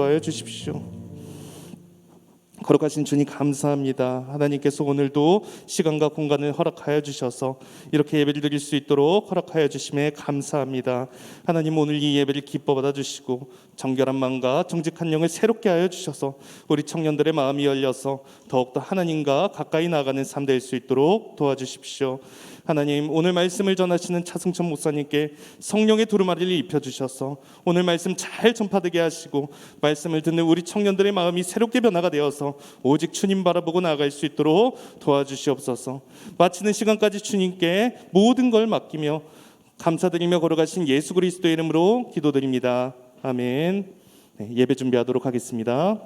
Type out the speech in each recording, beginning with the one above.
하여 주십시오. 거룩하신 주님 감사합니다. 하나님께서 오늘도 시간과 공간을 허락하여 주셔서 이렇게 예배를 드릴 수 있도록 허락하여 주심에 감사합니다. 하나님, 오늘 이 예배를 기뻐 받아주시고 정결한 마음과 정직한 영을 새롭게 하여 주셔서 우리 청년들의 마음이 열려서 더욱더 하나님과 가까이 나아가는 삶 될 수 있도록 도와주십시오. 하나님, 오늘 말씀을 전하시는 차승천 목사님께 성령의 두루마리를 입혀주셔서 오늘 말씀 잘 전파되게 하시고 말씀을 듣는 우리 청년들의 마음이 새롭게 변화가 되어서 오직 주님 바라보고 나아갈 수 있도록 도와주시옵소서. 마치는 시간까지 주님께 모든 걸 맡기며 감사드리며 걸어가신 예수 그리스도의 이름으로 기도드립니다. 아멘. 예배 준비하도록 하겠습니다.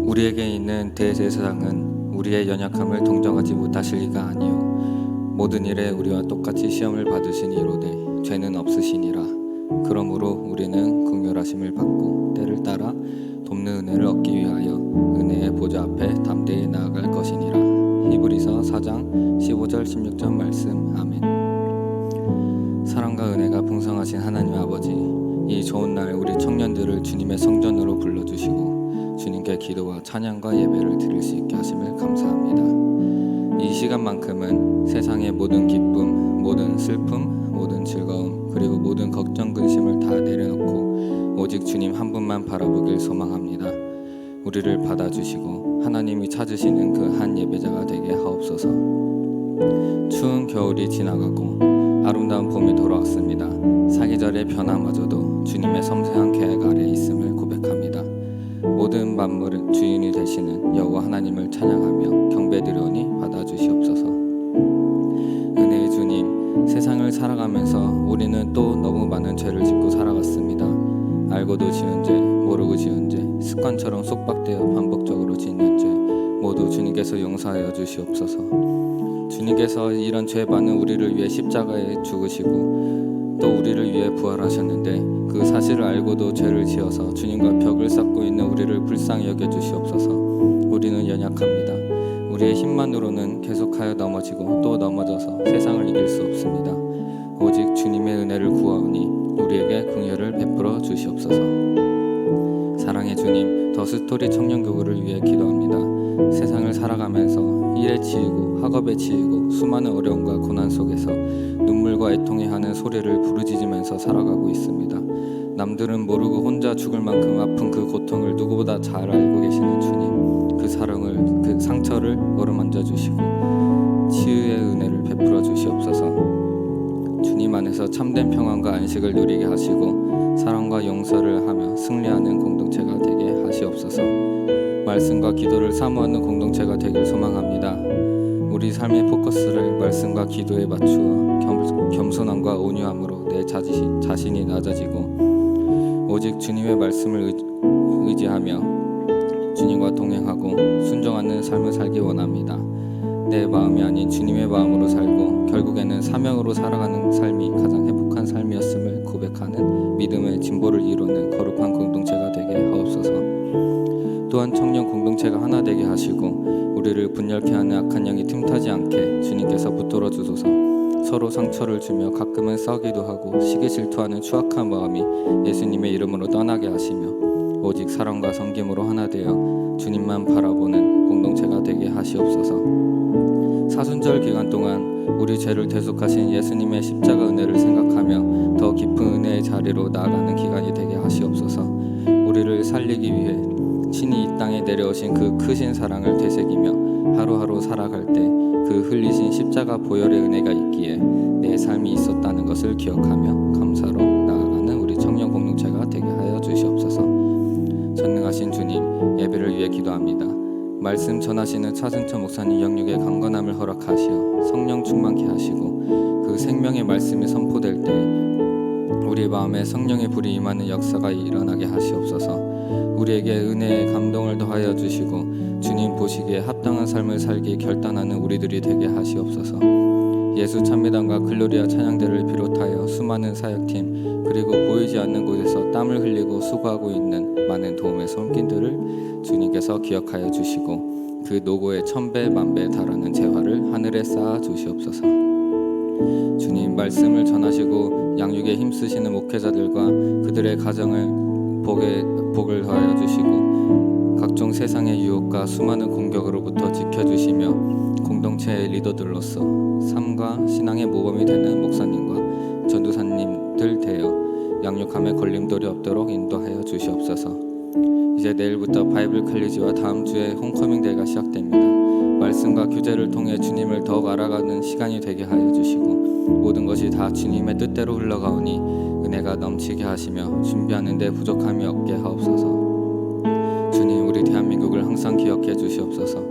우리에게 있는 대제사장은 우리의 연약함을 동정하지 못하실 리가 아니요 모든 일에 우리와 똑같이 시험을 받으신 이로되 죄는 없으시니라. 그러므로 우리는 긍휼하심을 받고 때를 따라 돕는 은혜를 얻기 위하여 은혜의 보좌 앞에 담대히 나아갈 것이니라. 히브리서 4장 15절 16절 말씀. 아멘. 사랑과 은혜가 풍성하신 하나님 아버지, 이 좋은 날 우리 청년들을 주님의 성전으로 불러주시고 주님께 기도와 찬양과 예배를 드릴 수 있게 하심을 감사합니다. 이 시간만큼은 세상의 모든 기쁨, 모든 슬픔, 모든 즐거움, 그리고 모든 걱정, 근심을 다 내려놓고 오직 주님 한 분만 바라보길 소망합니다. 우리를 받아주시고 하나님이 찾으시는 그 한 예배자가 되게 하옵소서. 추운 겨울이 지나가고 아름다운 봄이 돌아왔습니다. 사계절의 변화마저도 주님의 섬세한 계획 아래 있음을 고백합니다. 모든 만물의 주인이 되시는 여호와 하나님을 찬양하며 경배드리오니 받아주시옵소서. 은혜의 주님, 세상을 살아가면서 우리는 또 너무 많은 죄를 짓고 살아갔습니다. 알고도 지은 죄, 모르고 지은 죄, 습관처럼 속박되어 반복적으로 짓는 죄 모두 주님께서 용서하여 주시옵소서. 주님께서 이런 죄 많은 우리를 위해 십자가에 죽으시고 또 우리를 위해 부활하셨는데 그 사실을 알고도 죄를 지어서 주님과 벽을 쌓고 있는 우리를 불쌍히 여겨주시옵소서. 우리는 연약합니다. 우리의 힘만으로는 계속하여 넘어지고 또 넘어져서 세상을 이길 수 없습니다. 오직 주님의 은혜를 구하오니 우리에게 긍휼을 베풀어 주시옵소서. 사랑의 주님, 더 스토리 청년교구를 위해 기도합니다. 세상을 살아가면서 일에 치이고 학업에 치이고 수많은 어려움과 고난 속에서 눈물과 애통해 하는 소리를 부르짖으면서 살아가고 있습니다. 남들은 모르고 혼자 죽을 만큼 아픈 그 고통을 누구보다 잘 알고 계시는 주님, 그 사랑을, 그 상처를 어루만져 주시고 치유의 은혜를 베풀어 주시옵소서. 주님 안에서 참된 평안과 안식을 누리게 하시고 사랑과 용서를 하며 승리하는 공동체가 되게 하시옵소서. 말씀과 기도를 사모하는 공동체가 되길 소망합니다. 우리 삶의 포커스를 말씀과 기도에 맞추어 겸손함과 온유함으로 내 자신이 낮아지고 오직 주님의 말씀을 의지하며 주님과 동행하고 순종하는 삶을 살기 원합니다. 내 마음이 아닌 주님의 마음으로 살고 결국에는 사명으로 살아가는 삶이 가장 행복한 삶이었음을 고백하는 믿음의 진보를 이루는 거룩한 공동체가 되게 하옵소서. 또한 청년 공동체가 하나 되게 하시고 우리를 분열케 하는 악한 영이 틈타지 않게 주님께서 붙들어 주소서. 서로 상처를 주며 가끔은 싸우기도 하고 시기 질투하는 추악한 마음이 예수님의 이름으로 떠나게 하시며 오직 사랑과 섬김으로 하나 되어 주님만 바라보는 공동체가 되게 하시옵소서. 사순절 기간 동안 우리 죄를 대속하신 예수님의 십자가 은혜를 생각하며 더 깊은 은혜의 자리로 나아가는 기간이 되게 하시옵소서. 우리를 살리기 위해 친히 이 땅에 내려오신 그 크신 사랑을 되새기며 하루하루 살아갈 때 그 흘리신 십자가 보혈의 은혜가 있기에 내 삶이 있었다는 것을 기억하며 감사로 나아가는 우리 청년 공동체가 되게 하여 주시옵소서. 전능하신 주님, 예배를 위해 기도합니다. 말씀 전하시는 차승천 목사님 영육의 강건함을 허락하시어 성령 충만케 하시고 그 생명의 말씀이 선포될 때 우리 마음에 성령의 불이 임하는 역사가 일어나게 하시옵소서. 우리에게 은혜의 감동을 더하여 주시고 주님 보시기에 합당한 삶을 살기 결단하는 우리들이 되게 하시옵소서. 예수 찬미단과 글로리아 찬양대를 비롯하여 수많은 사역팀 그리고 보이지 않는 곳에서 땀을 흘리고 수고하고 있는 많은 도움의 손길들을 주님께서 기억하여 주시고 그 노고의 1000배 만배에 달하는 재화를 하늘에 쌓아 주시옵소서. 주님 말씀을 전하시고 양육에 힘쓰시는 목회자들과 그들의 가정을 복을 더하여 주시고 각종 세상의 유혹과 수많은 공격으로부터 지켜주시며 공동체의 리더들로서 삶과 신앙의 모범이 되는 목사님과 전도사님들 되어 양육함에 걸림돌이 없도록 인도하여 주시옵소서. 이제 내일부터 바이블 칼리지와 다음 주에 홈커밍 대회가 시작됩니다. 말씀과 교제를 통해 주님을 더욱 알아가는 시간이 되게 하여 주시고 모든 것이 다 주님의 뜻대로 흘러가오니 은혜가 넘치게 하시며 준비하는 데 부족함이 없게 하옵소서. 주님, 우리 대한민국을 항상 기억해 주시옵소서.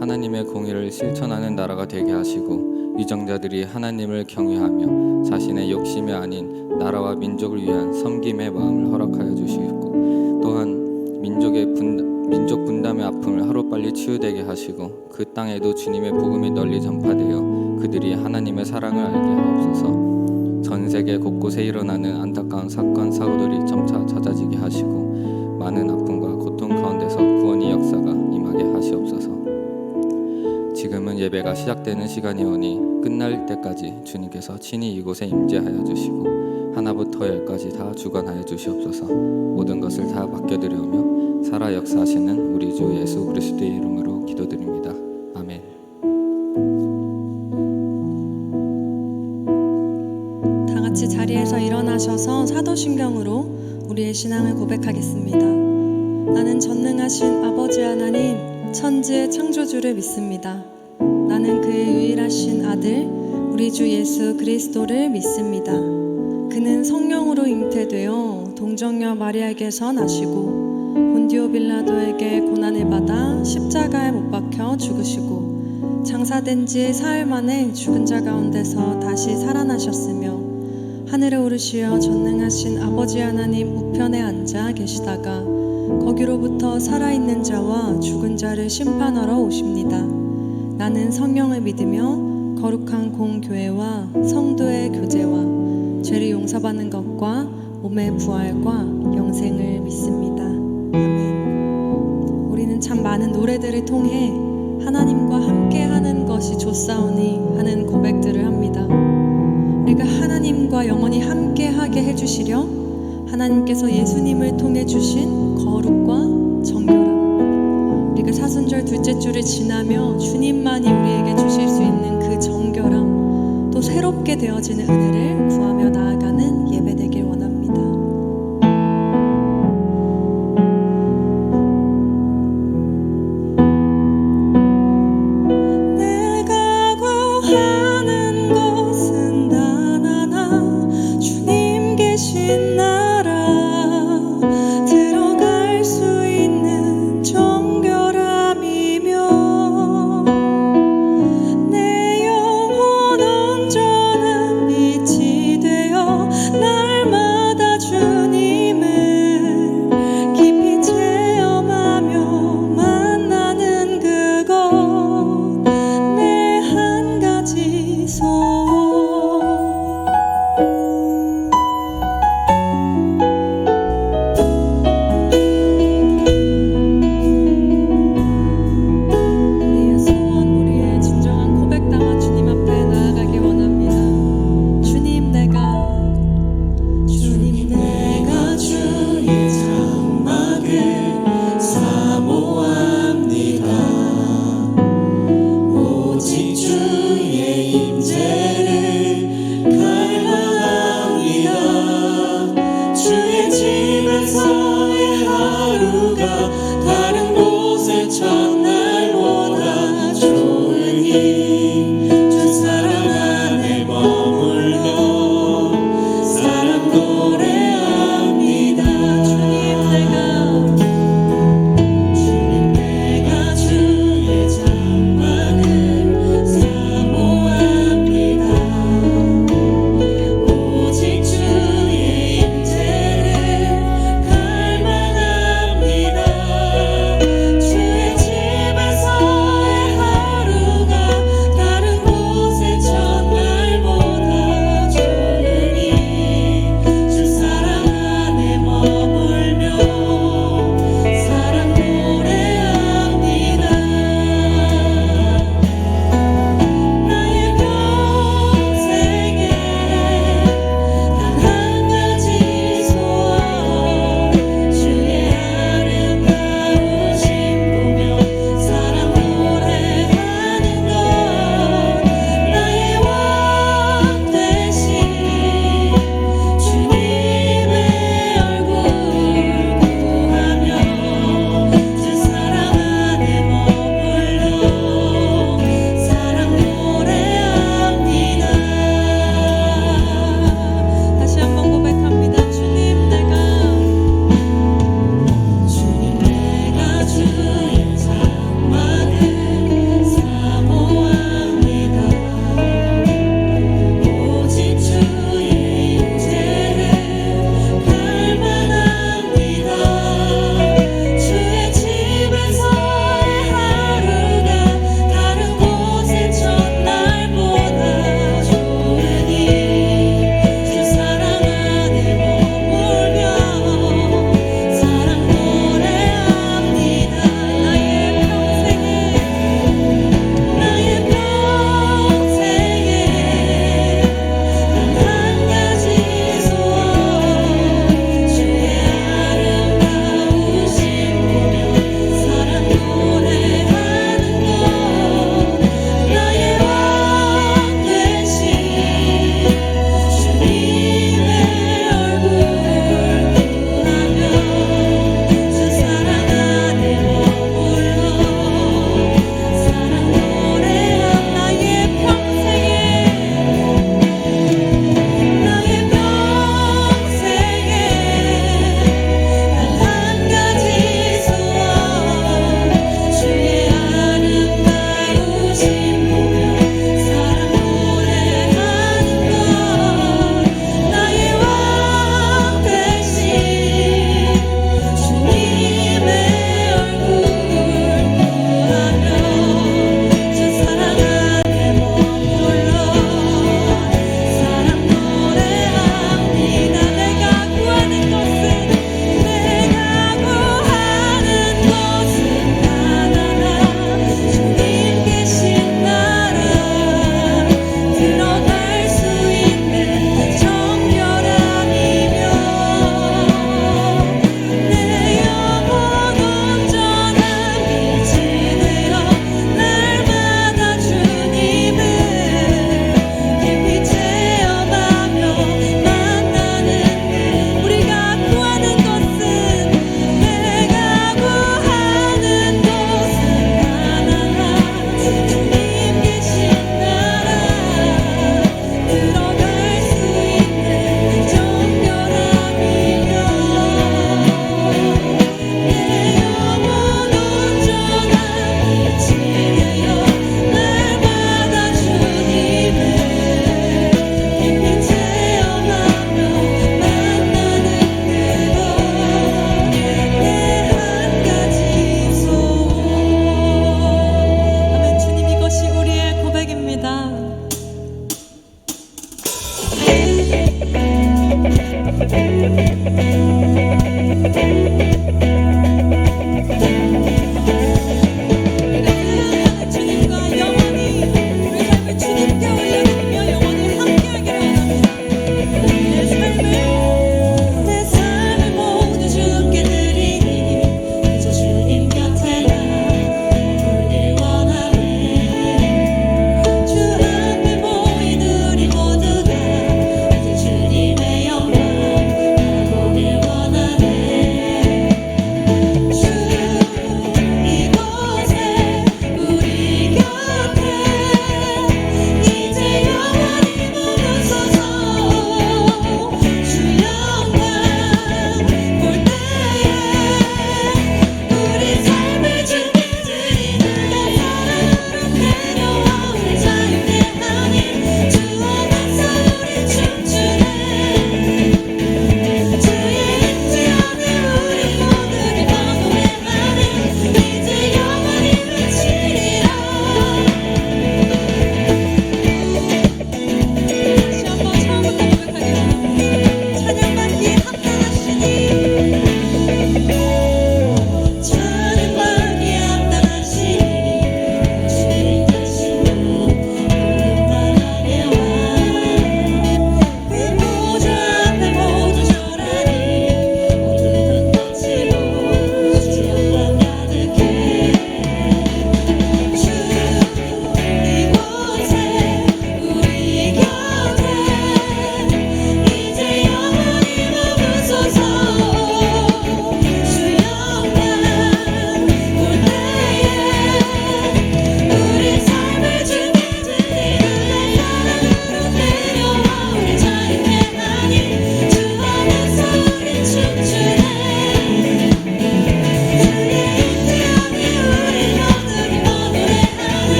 하나님의 공의를 실천하는 나라가 되게 하시고 위정자들이 하나님을 경외하며 자신의 욕심이 아닌 나라와 민족을 위한 섬김의 마음을 허락하여 주시고 또한 민족 분담의 아픔을 하루빨리 치유되게 하시고 그 땅에도 주님의 복음이 널리 전파되어 그들이 하나님의 사랑을 알게 하옵소서. 전 세계 곳곳에 일어나는 안타까운 사건 사고들이 점차 잦아지게 하시고 많은 아픔과 고통 가운데서 구원의 역사가 임하게 하시옵소서. 지금은 예배가 시작되는 시간이 오니 끝날 때까지 주님께서 친히 이곳에 임재하여 주시고 하나부터 열까지 다 주관하여 주시옵소서. 모든 것을 다 맡겨드리오며 살아 역사하시는 우리 주 예수 그리스도의 이름으로 기도드립니다. 아멘. 다 같이 자리에서 일어나셔서 사도신경으로 우리의 신앙을 고백하겠습니다. 나는 전능하신 아버지 하나님 천지의 창조주를 믿습니다. 나는 그의 유일하신 아들 우리 주 예수 그리스도를 믿습니다. 그는 성령으로 잉태되어 동정녀 마리아에게서 나시고 본디오 빌라도에게 고난을 받아 십자가에 못 박혀 죽으시고 장사된 지 사흘 만에 죽은 자 가운데서 다시 살아나셨으며 하늘에 오르시어 전능하신 아버지 하나님 우편에 앉아 계시다가 거기로부터 살아있는 자와 죽은 자를 심판하러 오십니다. 나는 성령을 믿으며 거룩한 공교회와 성도의 교제와 죄를 용서받는 것과 몸의 부활과 영생을 믿습니다. 아멘. 우리는 참 많은 노래들을 통해 하나님과 함께하는 것이 좋사오니 하는 고백들을 합니다. 우리가 하나님과 영원히 함께하게 해주신 해주시려 하나님께서 예수님을 통해 주신 거룩과 정결함, 우리가 사순절 둘째 주를 지나며 주님만이 우리에게 주실 수 있는 그 정결함, 또 새롭게 되어지는 은혜를 구하며 나아가는 예배 되길 원합니다. 내가 구하는 것은 단 하나, 주님 계신 나라, 들어갈 수 있는 정결함이며 내 영혼 온전한 빛이 되어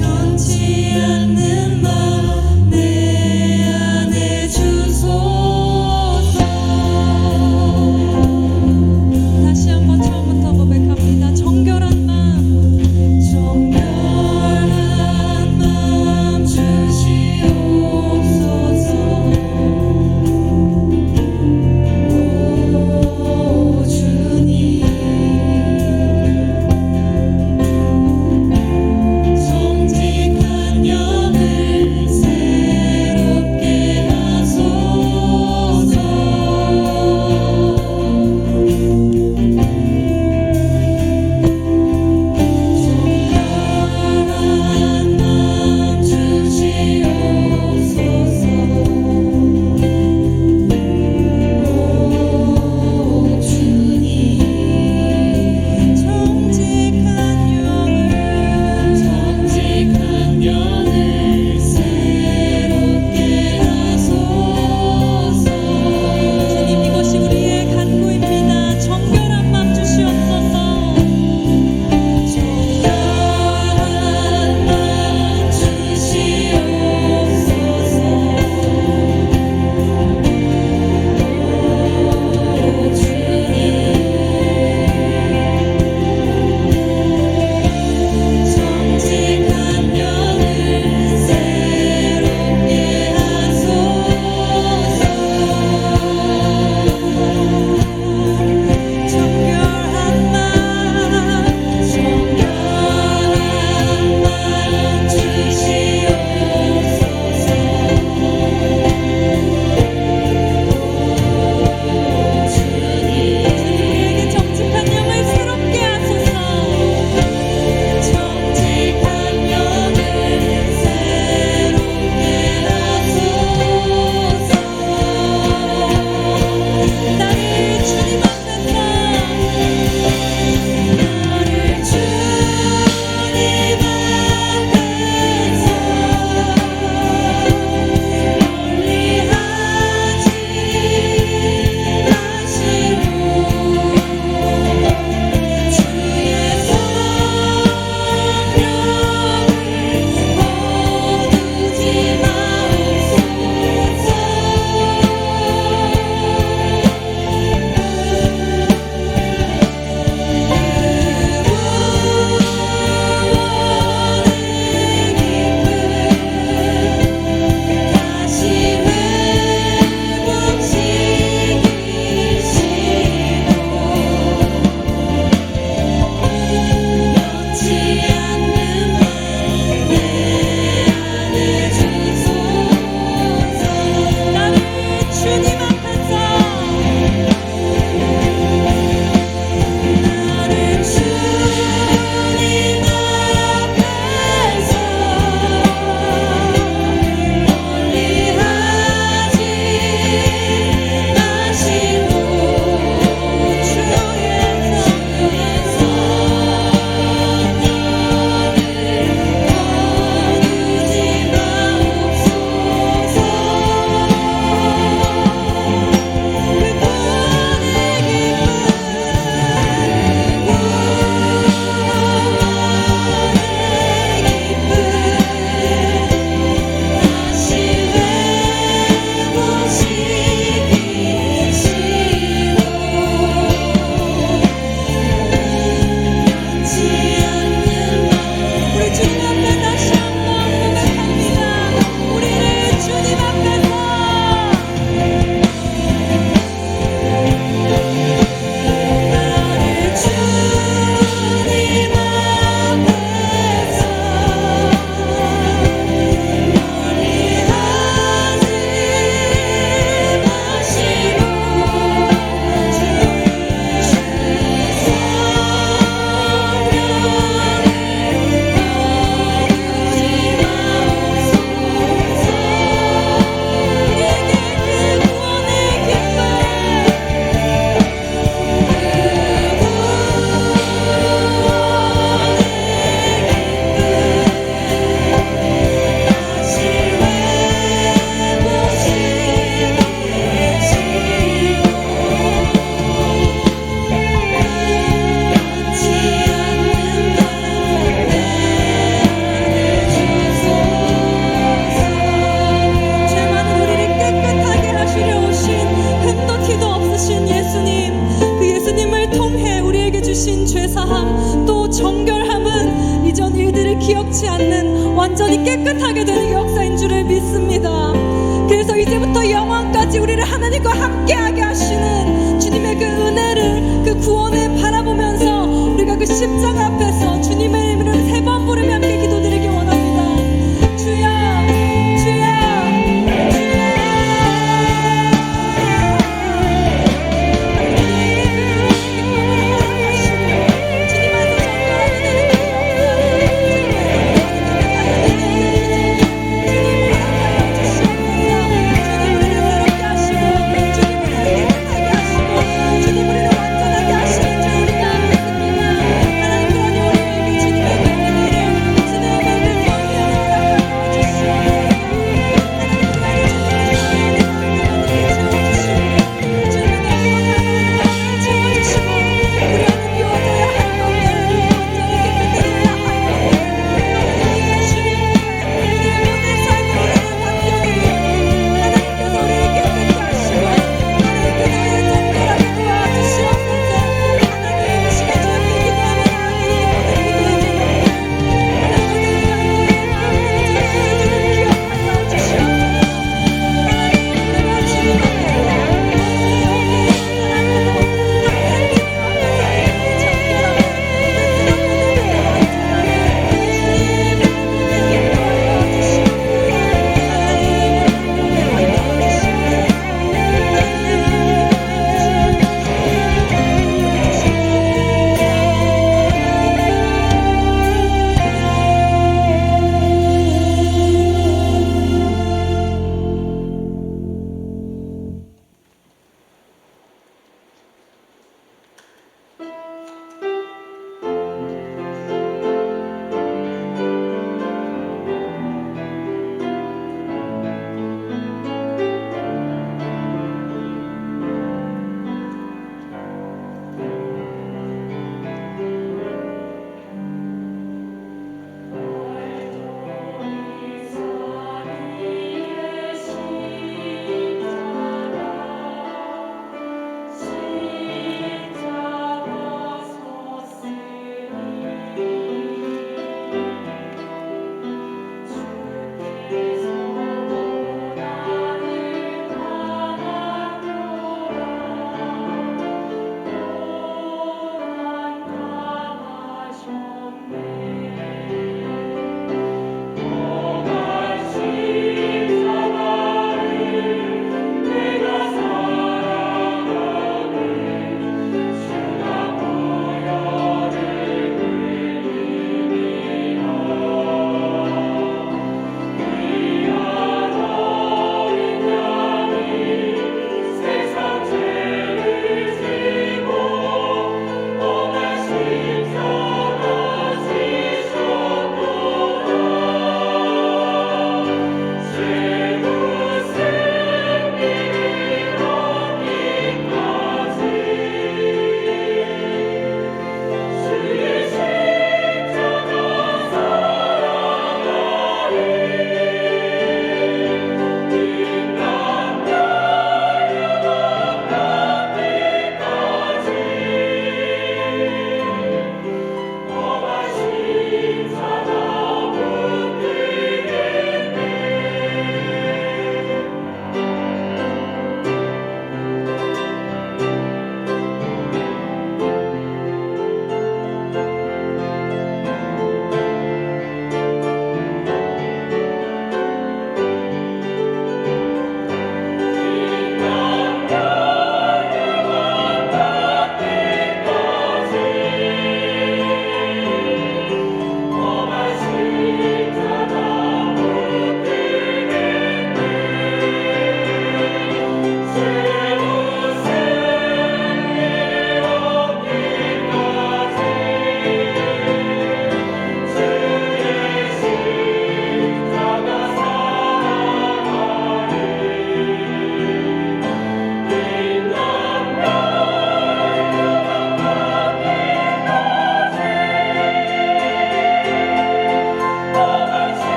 변치 않는 맘 내 안에 주소서. 다시 한번 처음부터 고백합니다. 정결한 맘 주시옵소서. 오 주님, 정직한 영을 새롭게 하소서. 정결한 맘 주시옵소서. 오 주님, 정직한 영을 새롭게 하소서. 주님, 이것이 우리의 간구입니다. 정결한 맘 주시옵소서. 정결한 맘 주시옵소서. 오 주님, 정직한 영을 새롭게 하소서. 정결한 맘 주시옵소서. 우리에게 정직한 영을 새롭게 하소서. 정직한 영을 새롭게 하소서. 나를 주님 앞에서 멀리하지 마시고 주의 성령을 거두지 마옵소서. 주신 죄사함 또 정결함은 이전 일들을 기억지 않는 완전히 깨끗하게 되는 역사인 줄을 믿습니다. 그래서 이제부터 영원까지 우리를 하나님과 함께하게 하시는 주님의 그 은혜를, 그 구원을 바라보면서 우리가 그 십자가 앞에서 주님의 이름을 3번 부르며 함께 기도드리기 원합니다. 주여, 주여, 주님을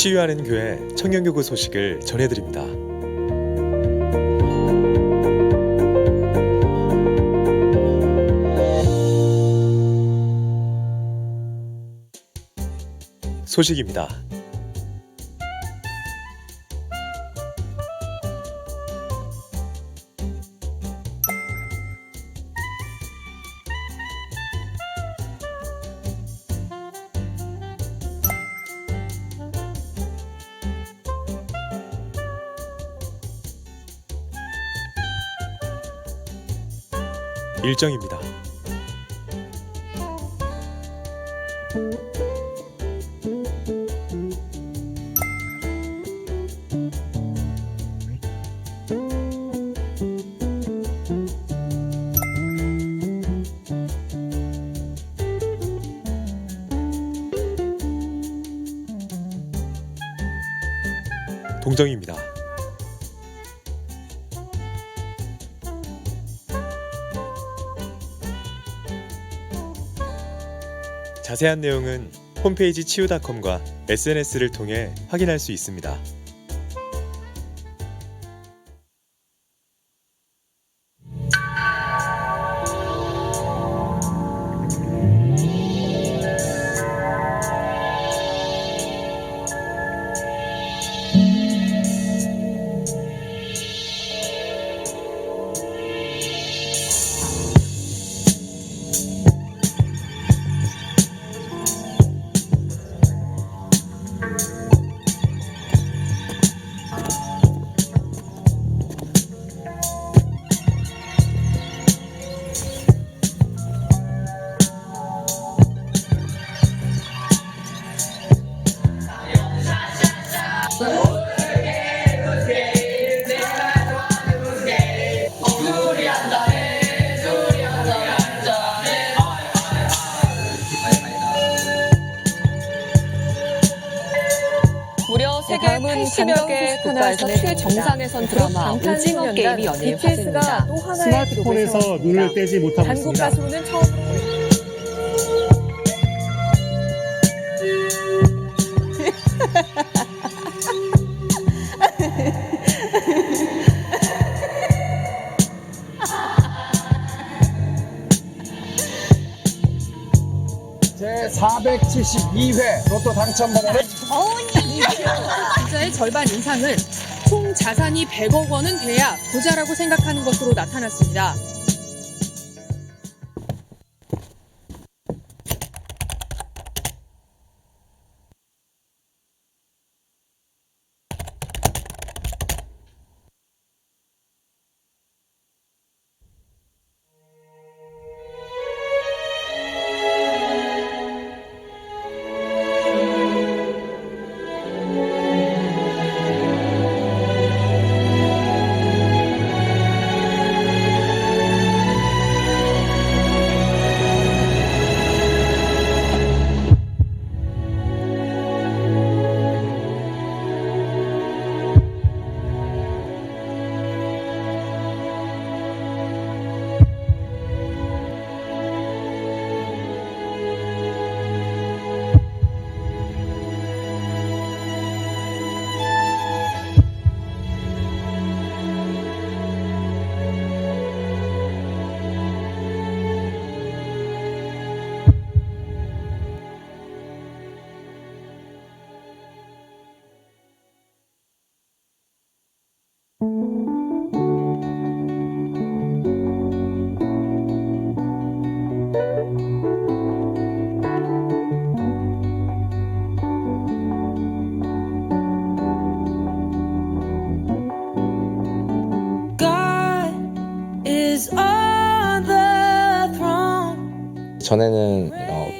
치유하는 교회 청년교구 소식을 전해드립니다. 소식입니다. 일정입니다. 동정입니다. 자세한 내용은 홈페이지 치유닷컴과 SNS를 통해 확인할 수 있습니다. 무려 세계 80여 개 국가에서 최정상에선 드라마 오징어 게임이 연일 화제입니다. 스마트폰에서 눈을 떼지 못하고 한국 있습니다. 가수는 처음으로 제472회 로또 당첨번호는 부자의 절반 이상은 총 자산이 100억 원은 돼야 부자라고 생각하는 것으로 나타났습니다. 전에는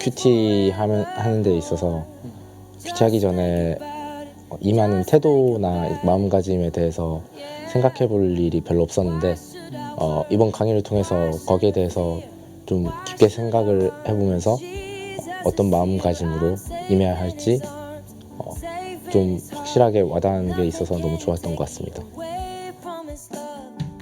큐티 하는 데 있어서 큐티하기 전에 임하는 태도나 마음가짐에 대해서 생각해 볼 일이 별로 없었는데 이번 강의를 통해서 거기에 대해서 좀 깊게 생각을 해보면서 어떤 마음가짐으로 임해야 할지 좀 확실하게 와닿는 게 있어서 너무 좋았던 것 같습니다.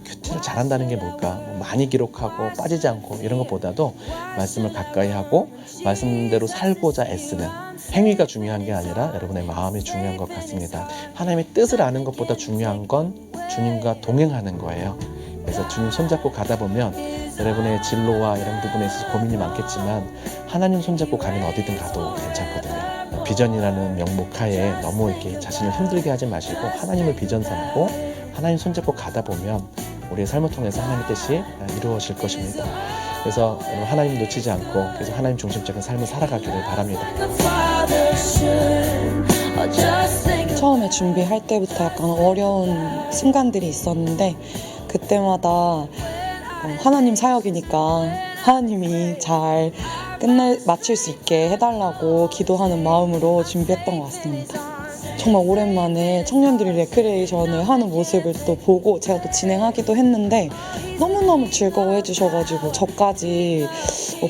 큐티를 잘한다는 게 뭘까? 많이 기록하고 빠지지 않고 이런 것보다도 말씀을 가까이 하고 말씀대로 살고자 애쓰는 행위가 중요한 게 아니라 여러분의 마음이 중요한 것 같습니다. 하나님의 뜻을 아는 것보다 중요한 건 주님과 동행하는 거예요. 그래서 주님 손잡고 가다 보면 여러분의 진로와 이런 부분에 있어서 고민이 많겠지만 하나님 손잡고 가면 어디든 가도 괜찮거든요. 비전이라는 명목 하에 너무 이렇게 자신을 힘들게 하지 마시고 하나님을 비전 삼고 하나님 손잡고 가다 보면 우리의 삶을 통해서 하나님의 뜻이 이루어질 것입니다. 그래서 하나님 놓치지 않고 계속 하나님 중심적인 삶을 살아가기를 바랍니다. 처음에 준비할 때부터 약간 어려운 순간들이 있었는데 그때마다 하나님 사역이니까 하나님이 잘 마칠 수 있게 해달라고 기도하는 마음으로 준비했던 것 같습니다. 정말 오랜만에 청년들이 레크레이션을 하는 모습을 또 보고 제가 또 진행하기도 했는데 너무너무 즐거워해 주셔가지고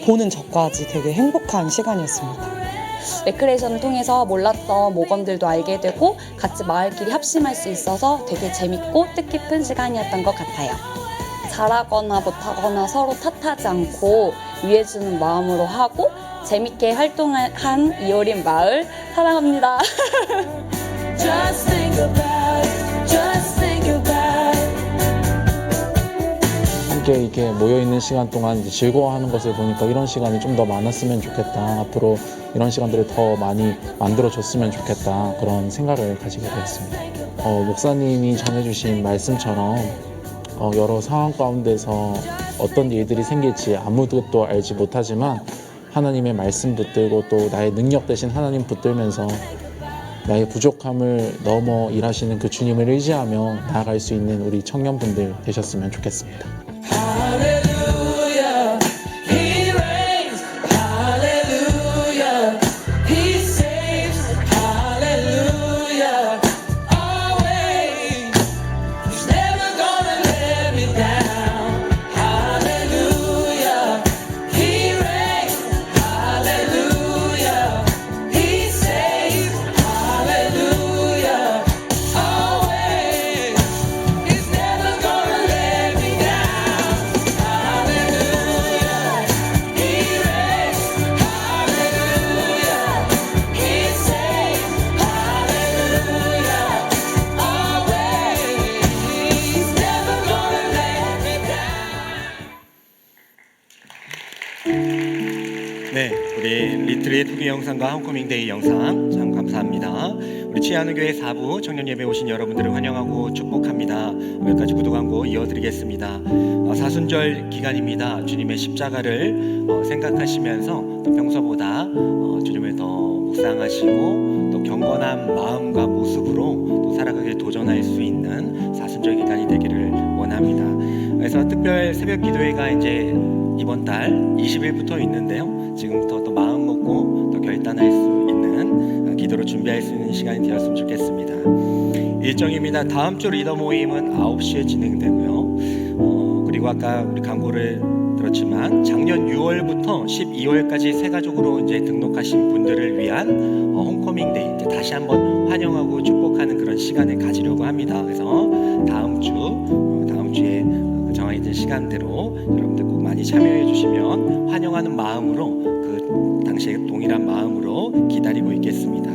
보는 저까지 되게 행복한 시간이었습니다. 레크레이션을 통해서 몰랐던 모건들도 알게 되고 같이 마을끼리 합심할 수 있어서 되게 재밌고 뜻깊은 시간이었던 것 같아요. 잘하거나 못하거나 서로 탓하지 않고 위해주는 마음으로 하고 재밌게 활동한 이효림 마을 사랑합니다. 함께 이렇게 모여있는 시간 동안 이제 즐거워하는 것을 보니까 이런 시간이 좀 더 많았으면 좋겠다. 앞으로 이런 시간들을 더 많이 만들어줬으면 좋겠다. 그런 생각을 가지게 되었습니다. 목사님이 전해주신 말씀처럼 여러 상황 가운데서 어떤 일들이 생길지 아무것도 알지 못하지만 하나님의 말씀 붙들고 또 나의 능력 대신 하나님 붙들면서 나의 부족함을 넘어 일하시는 그 주님을 의지하며 나아갈 수 있는 우리 청년분들 되셨으면 좋겠습니다. 네, 우리 리트릿 후기 영상과 홈커밍데이 영상 참 감사합니다. 우리 치안교회 4부 청년 예배 오신 여러분들을 환영하고 축복합니다. 여기까지 구독 광고 이어드리겠습니다. 사순절 기간입니다. 주님의 십자가를 생각하시면서 또 평소보다 주님을 더 묵상하시고 또 경건한 마음과 모습으로 또 살아가길 도전할 수 있는 사순절 기간이 되기를 원합니다. 그래서 특별 새벽 기도회가 이제 이번 달 20일부터 있는데요. 지금부터 또 마음 먹고 또 결단할 수 있는 기도로 준비할 수 있는 시간이 되었으면 좋겠습니다. 일정입니다. 다음 주 리더 모임은 9시에 진행되고요. 그리고 아까 우리 광고를 들었지만 작년 6월부터 12월까지 새 가족으로 이제 등록하신 분들을 위한 홈커밍 데이 이제 다시 한번 환영하고 축복하는 그런 시간을 가지려고 합니다. 그래서 다음 주에 정해진 시간대로 여러분들 꼭 많이 참여해 주시면 환영하는 마음으로 그 당시에 동일한 마음으로 기다리고 있겠습니다.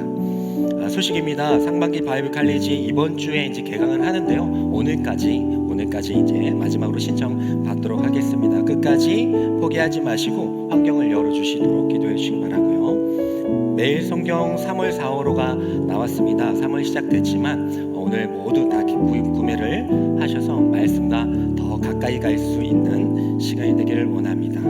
소식입니다. 상반기 바이블 칼리지 이번 주에 이제 개강을 하는데요. 오늘까지 이제 마지막으로 신청 받도록 하겠습니다. 끝까지 포기하지 마시고 환경을 열어주시도록 기도해 주시기 바라고요. 매일 성경 3월 4월호가 나왔습니다. 3월 시작됐지만 오늘 모두 다 구매를 하셔서 말씀과 더 가까이 갈 수 있는 시간이 되기를 원합니다.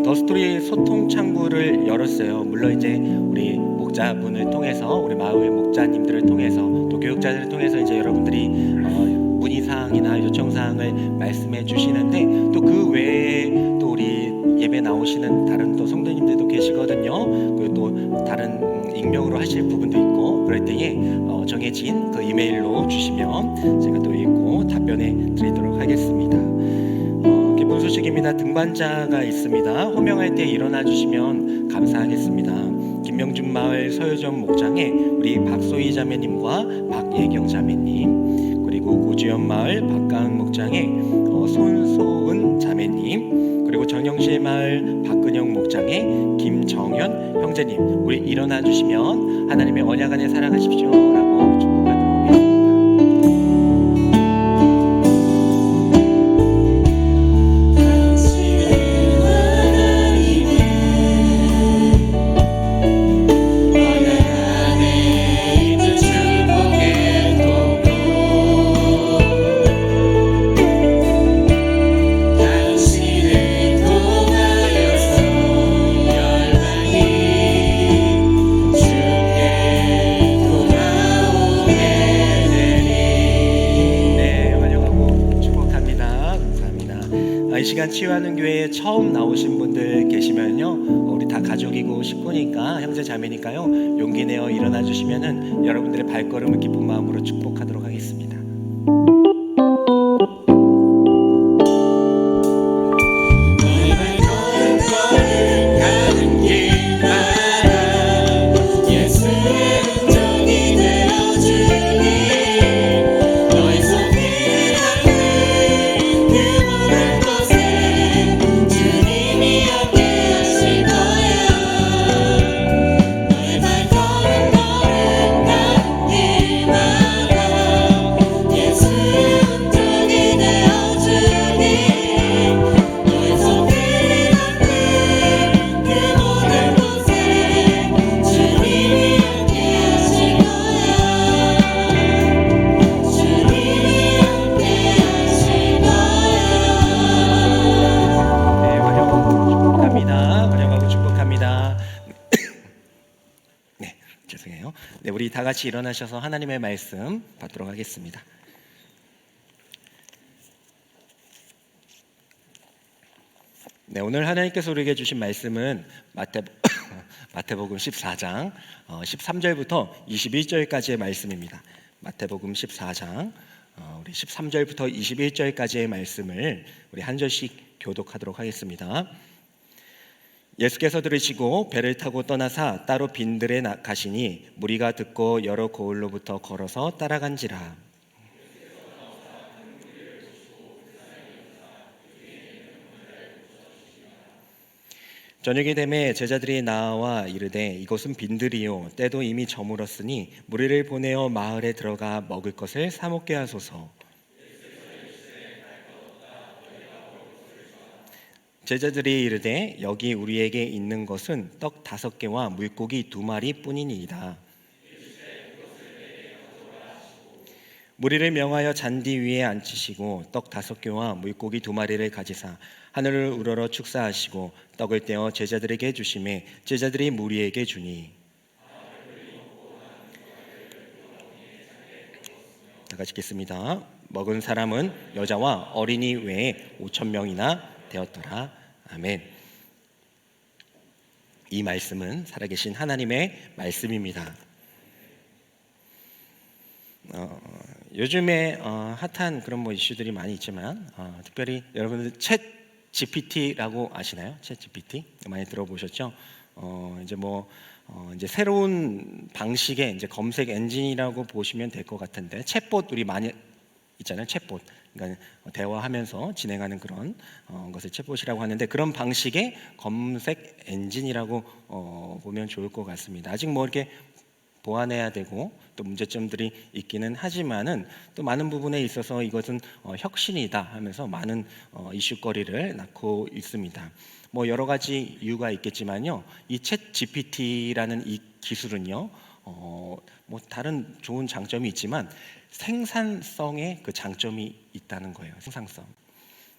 더스토리 소통 창구를 열었어요. 물론 이제 우리 목자분을 통해서 우리 마을 목자님들을 통해서 또 교육자들을 통해서 이제 여러분들이 문의사항이나 요청사항을 말씀해 주시는데 또 그 외에 또 우리 예배 나오시는 다른 또 성도님들도 계시거든요. 그리고 또 다른 익명으로 하실 부분도 있고 그럴 때에 정해진 그 이메일로 주시면 제가 또 읽고 답변해 드리도록 하겠습니다. 기쁜 소식입니다. 등반자가 있습니다. 호명할 때 일어나 주시면 감사하겠습니다. 김명준 마을 서효점 목장에 우리 박소희 자매님과 박예경 자매님, 그리고 고주연 마을 박가은 목장에 손소은 자매님, 그리고 정영실 마을 박근희 박근영 목장의 김정현 형제님, 우리 일어나 주시면 하나님의 언약 안에 살아가십시오라고 축복하도록 하겠습니다. 이 시간 치유하는 교회에 처음 나오신 분들 계시면요, 우리 다 가족이고 식구니까, 형제 자매니까요, 용기 내어 일어나 주시면은 여러분들의 발걸음을 기쁜 마음으로 축복하도록 하겠습니다. 네, 우리 다 같이 일어나셔서 하나님의 말씀 받도록 하겠습니다. 네, 오늘 하나님께서 우리에게 주신 말씀은 마태복음 14장 13절부터 21절까지의 말씀입니다. 마태복음 14장 우리 13절부터 21절까지의 말씀을 우리 한 절씩 교독하도록 하겠습니다. 예수께서 들으시고 배를 타고 떠나사 따로 빈들에 가시니 무리가 듣고 여러 고을로부터 걸어서 따라간지라. 저녁이 되매 제자들이 나와 이르되 이곳은 빈들이요 때도 이미 저물었으니 무리를 보내어 마을에 들어가 먹을 것을 사 먹게 하소서. 제자들이 이르되 여기 우리에게 있는 것은 떡 5개와 물고기 2마리 뿐이니이다. 무리를 명하여 잔디 위에 앉히시고 떡 5개와 물고기 2마리를 가지사 하늘을 우러러 축사하시고 떡을 떼어 제자들에게 주시매 제자들이 무리에게 주니. 다 같이 읽겠습니다. 먹은 사람은 여자와 어린이 외에 5,000명이나 되었더라. 아멘. 이 말씀은 살아계신 하나님의 말씀입니다. 요즘에 핫한 그런 이슈들이 많이 있지만 특별히 여러분들 챗 GPT라고 아시나요? 챗 GPT 많이 들어보셨죠? 이제 새로운 방식의 이제 검색 엔진이라고 보시면 될 것 같은데, 챗봇 우리 많이 있잖아요. 챗봇. 그러니까 대화하면서 진행하는 그런 것을 챗봇이라고 하는데, 그런 방식의 검색 엔진이라고 보면 좋을 것 같습니다. 아직 이렇게 보완해야 되고 또 문제점들이 있기는 하지만은 또 많은 부분에 있어서 이것은 혁신이다 하면서 많은 이슈거리를 낳고 있습니다. 여러 가지 이유가 있겠지만요, 이 챗 GPT라는 이 기술은요, 다른 좋은 장점이 있지만 생산성에 그 장점이 있다는 거예요. 생산성.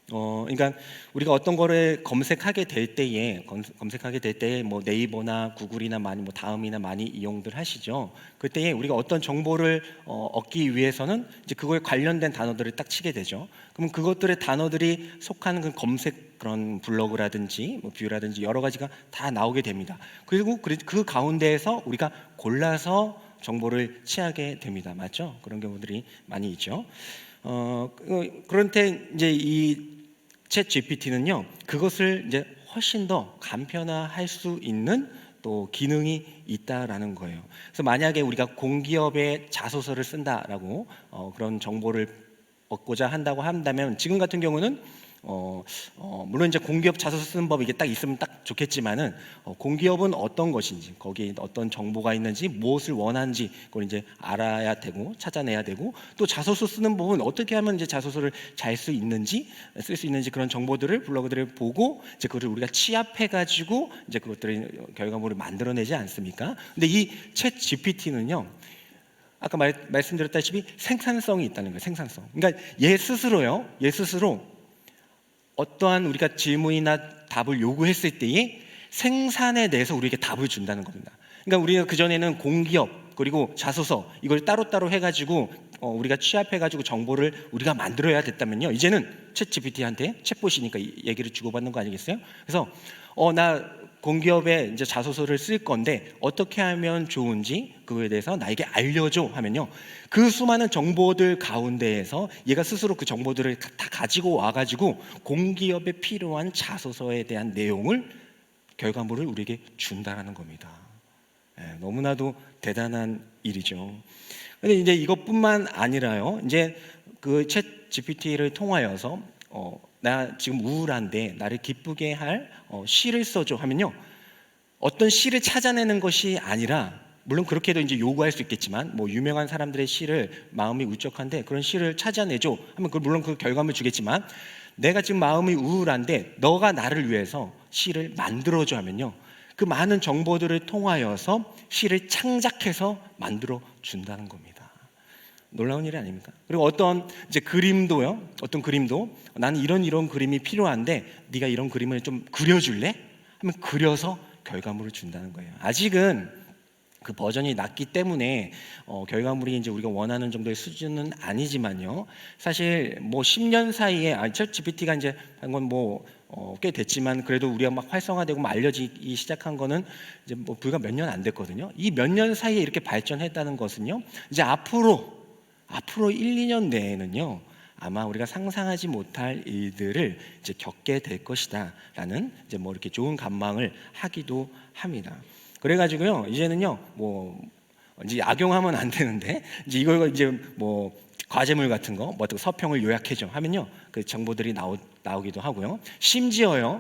그러니까 우리가 어떤 거를 검색하게 될 때에 네이버나 구글이나 많이 다음이나 많이 이용들 하시죠. 그때에 우리가 어떤 정보를 얻기 위해서는 이제 그거에 관련된 단어들을 딱 치게 되죠. 그럼 그것들의 단어들이 속하는 그 검색 그런 블로그라든지 뷰라든지 여러 가지가 다 나오게 됩니다. 그리고 그 가운데에서 우리가 골라서 정보를 취하게 됩니다. 맞죠? 그런 경우들이 많이 있죠. 그런데 이제 이 챗 GPT는요, 그것을 이제 훨씬 더 간편화할 수 있는 또 기능이 있다라는 거예요. 그래서 만약에 우리가 공기업의 자소서를 쓴다라고 그런 정보를 얻고자 한다고 한다면, 지금 같은 경우는 물론 이제 공기업 자소서 쓰는 법 이게 딱 있으면 딱 좋겠지만은 공기업은 어떤 것인지 거기에 어떤 정보가 있는지 무엇을 원하는지 그걸 이제 알아야 되고 찾아내야 되고 또 자소서 쓰는 법은 어떻게 하면 이제 자소서를 잘 쓸 수 있는지 그런 정보들을 블로그들을 보고 이제 그걸 우리가 취합해 가지고 이제 그것들의 결과물을 만들어내지 않습니까? 근데 이 챗 GPT는요. 아까 말씀드렸다시피 생산성이 있다는 거예요. 생산성. 그러니까 얘 스스로 어떠한 우리가 질문이나 답을 요구했을 때에 생산에 대해서 우리에게 답을 준다는 겁니다. 그러니까 우리가 그전에는 공기업 그리고 자소서 이걸 따로따로 해가지고 우리가 취합해가지고 정보를 우리가 만들어야 됐다면요. 이제는 챗 GPT한테 챗봇이니까 얘기를 주고받는 거 아니겠어요? 그래서 나 공기업에 이제 자소서를 쓸 건데 어떻게 하면 좋은지 그거에 대해서 나에게 알려줘 하면요. 그 수많은 정보들 가운데에서 얘가 스스로 그 정보들을 다 가지고 와가지고 공기업에 필요한 자소서에 대한 내용을 결과물을 우리에게 준다라는 겁니다. 너무나도 대단한 일이죠. 근데 이제 이것뿐만 아니라요. 이제 그 챗 GPT를 통하여서 나 지금 우울한데 나를 기쁘게 할 시를 써줘 하면요. 어떤 시를 찾아내는 것이 아니라 물론 그렇게도 이제 요구할 수 있겠지만 뭐 유명한 사람들의 시를 마음이 울적한데 그런 시를 찾아내줘 하면 물론 그 결과물 주겠지만 내가 지금 마음이 우울한데 너가 나를 위해서 시를 만들어줘 하면요. 그 많은 정보들을 통하여서 시를 창작해서 만들어 준다는 겁니다. 놀라운 일이 아닙니까? 그리고 어떤 이제 그림도요. 어떤 그림도 나는 이런 그림이 필요한데 네가 이런 그림을 좀 그려줄래? 하면 그려서 결과물을 준다는 거예요. 아직은 그 버전이 낮기 때문에 결과물이 이제 우리가 원하는 정도의 수준은 아니지만요. 사실 뭐 10년 사이에 챗 GPT가 이제 한 건 뭐 꽤 됐지만 그래도 우리가 막 활성화되고 막 알려지기 시작한 거는 이제 뭐 불과 몇 년 안 됐거든요. 이 몇 년 사이에 이렇게 발전했다는 것은요. 이제 앞으로 1, 2년 내에는요. 아마 우리가 상상하지 못할 일들을 이제 겪게 될 것이다라는 이제 뭐 이렇게 좋은 관망을 하기도 합니다. 그래가지고요 이제는요 뭐 이제 악용하면 안 되는데 이제 이걸 이제 뭐 과제물 같은 거, 뭐 서평을 요약해줘 하면요 그 정보들이 나오기도 하고요. 심지어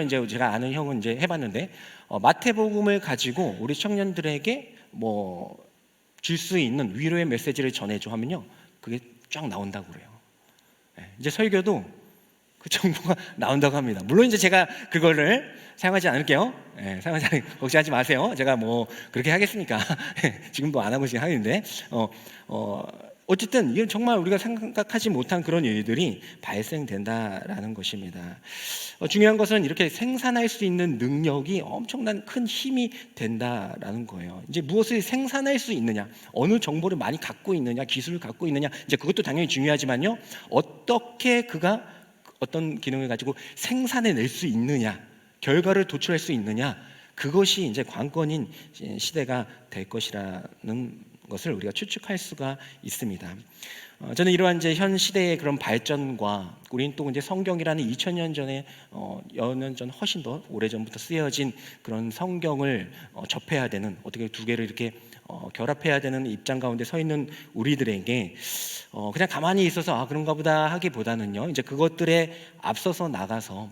이제 제가 아는 형은 이제 해봤는데 마태복음을 가지고 우리 청년들에게 뭐 줄 수 있는 위로의 메시지를 전해줘 하면요 그게 쫙 나온다고 그래요. 이제 설교도 그 정보가 나온다고 합니다. 물론 이제 제가 그거를 사용하지 않을게요. 사용하지 않을 걱정하지 마세요. 제가 뭐 그렇게 하겠습니까? 지금도 안 하고 지금 하는데 어쨌든 이건 정말 우리가 생각하지 못한 그런 일들이 발생된다라는 것입니다. 중요한 것은 이렇게 생산할 수 있는 능력이 엄청난 큰 힘이 된다라는 거예요. 이제 무엇을 생산할 수 있느냐, 어느 정보를 많이 갖고 있느냐, 기술을 갖고 있느냐, 이제 그것도 당연히 중요하지만요. 어떻게 그가 어떤 기능을 가지고 생산해낼 수 있느냐, 결과를 도출할 수 있느냐, 그것이 이제 관건인 시대가 될 것이라는 것을 우리가 추측할 수가 있습니다. 저는 이러한 이제 현 시대의 그런 발전과 우리는 또 이제 성경이라는 2000년 전에 여년 전 훨씬 더 오래전부터 쓰여진 그런 성경을 접해야 되는 어떻게 두 개를 이렇게 결합해야 되는 입장 가운데 서 있는 우리들에게 그냥 가만히 있어서 그런가 보다 하기보다는요. 이제 그것들에 앞서서 나가서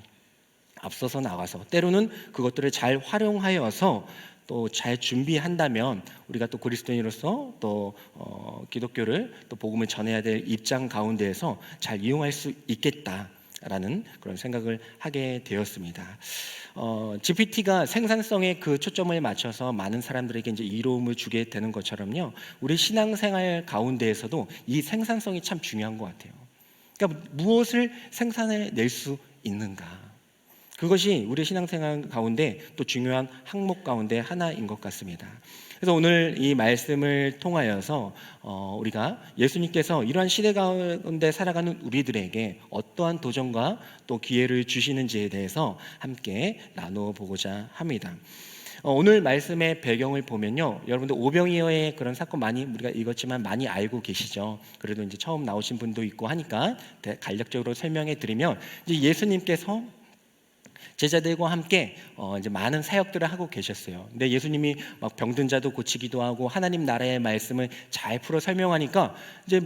때로는 그것들을 잘 활용하여서 또 잘 준비한다면 우리가 또 그리스도인으로서 또 기독교를 또 복음을 전해야 될 입장 가운데에서 잘 이용할 수 있겠다라는 그런 생각을 하게 되었습니다. GPT가 생산성에 그 초점을 맞춰서 많은 사람들에게 이제 이로움을 주게 되는 것처럼요. 우리 신앙생활 가운데에서도 이 생산성이 참 중요한 것 같아요. 그러니까 무엇을 생산해낼 수 있는가? 그것이 우리 신앙생활 가운데 또 중요한 항목 가운데 하나인 것 같습니다. 그래서 오늘 이 말씀을 통하여서 우리가 예수님께서 이러한 시대 가운데 살아가는 우리들에게 어떠한 도전과 또 기회를 주시는지에 대해서 함께 나눠보고자 합니다. 오늘 말씀의 배경을 보면요, 여러분들 오병이어의 그런 사건 많이 우리가 읽었지만 많이 알고 계시죠. 그래도 이제 처음 나오신 분도 있고 하니까 간략적으로 설명해 드리면 이제 예수님께서 제자들과 함께 이제 많은 사역들을 하고 계셨어요. 근데 예수님이 막 병든 자도 고치기도 하고 하나님 나라의 말씀을 잘 풀어 설명하니까 이제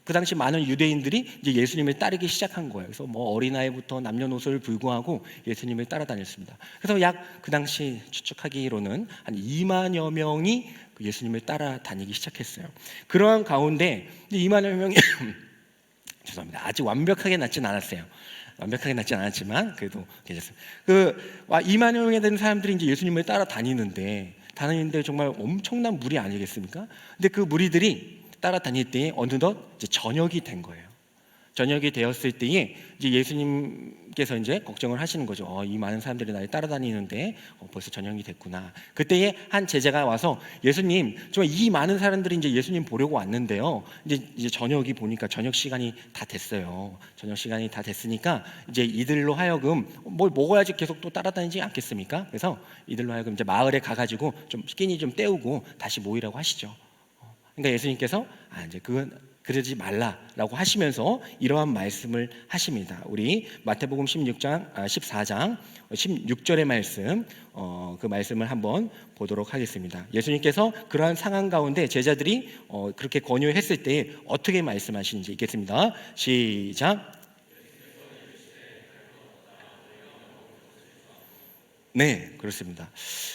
그 당시 많은 유대인들이 이제 예수님을 따르기 시작한 거예요. 그래서 뭐 어린아이부터 남녀노소를 불구하고 예수님을 따라다녔습니다. 그래서 약 그 당시 추측하기로는 한 2만여 명이 그 예수님을 따라다니기 시작했어요. 그러한 가운데 2만여 명이 죄송합니다. 아직 완벽하게 낫진 않았어요. 완벽하게 낫진 않았지만 그래도 괜찮습니다. 2만여 명이 되는 사람들이 이제 예수님을 따라다니는데 정말 엄청난 무리 아니겠습니까? 근데 그 무리들이 따라다닐 때에 어느덧 이제 저녁이 된 거예요. 저녁이 되었을 때에 이제 예수님께서 이제 걱정을 하시는 거죠. 이 많은 사람들이 나를 따라다니는데 벌써 저녁이 됐구나. 그때에 한 제자가 와서 예수님, 정말 이 많은 사람들이 이제 예수님 보려고 왔는데요. 이제 저녁이 보니까 저녁 시간이 다 됐어요. 저녁 시간이 다 됐으니까 이제 이들로 하여금 뭘 먹어야지 계속 또 따라다니지 않겠습니까? 그래서 이들로 하여금 이제 마을에 가가지고 좀 끼니 좀 때우고 다시 모이라고 하시죠. 그러니까 예수님께서 이제 그건 그러지 말라라고 하시면서 이러한 말씀을 하십니다. 우리 마태복음 14장 16절의 말씀, 그 말씀을 한번 보도록 하겠습니다. 예수님께서 그러한 상황 가운데 제자들이 그렇게 권유했을 때 어떻게 말씀하시는지 읽겠습니다. 시작. 네, 그렇습니다.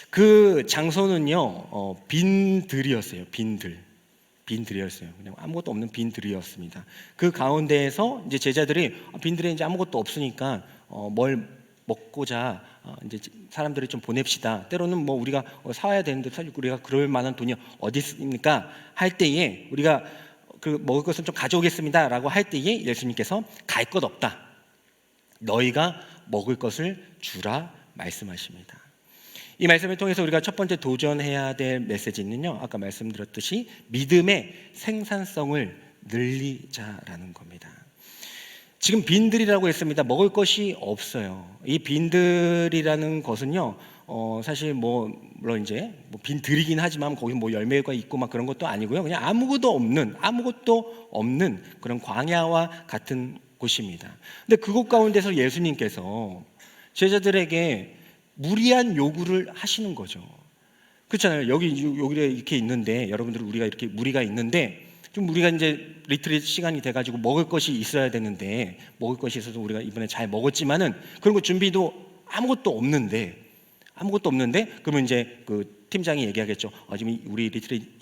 그 장소는요, 빈들이었어요. 빈들이었어요. 그냥 아무것도 없는 빈들이었습니다. 그 가운데에서 이제 제자들이 빈들에 이제 아무것도 없으니까 뭘 먹고자 이제 사람들을 좀 보냅시다. 때로는 뭐 우리가 사와야 되는데 사실 우리가 그럴 만한 돈이 어디 있습니까? 할 때에 우리가 그 먹을 것은 좀 가져오겠습니다라고 할 때에 예수님께서 갈 것 없다. 너희가 먹을 것을 주라 말씀하십니다. 이 말씀을 통해서 우리가 첫 번째 도전해야 될 메시지는요, 아까 말씀드렸듯이 믿음의 생산성을 늘리자라는 겁니다. 지금 빈들이라고 했습니다. 먹을 것이 없어요. 이 빈들이라는 것은요, 사실 물론 이제 빈들이긴 하지만 거기 열매가 있고 막 그런 것도 아니고요. 그냥 아무것도 없는 그런 광야와 같은 곳입니다. 근데 그곳 가운데서 예수님께서 제자들에게 무리한 요구를 하시는 거죠. 그렇잖아요. 여기 이렇게 있는데 여러분들 우리가 이렇게 무리가 있는데 좀 우리가 이제 리트릿 시간이 돼가지고 먹을 것이 있어야 되는데 먹을 것이 있어서 우리가 이번에 잘 먹었지만은 그런 거 준비도 아무것도 없는데 그러면 이제 그 팀장이 얘기하겠죠. 지금 우리 리트릿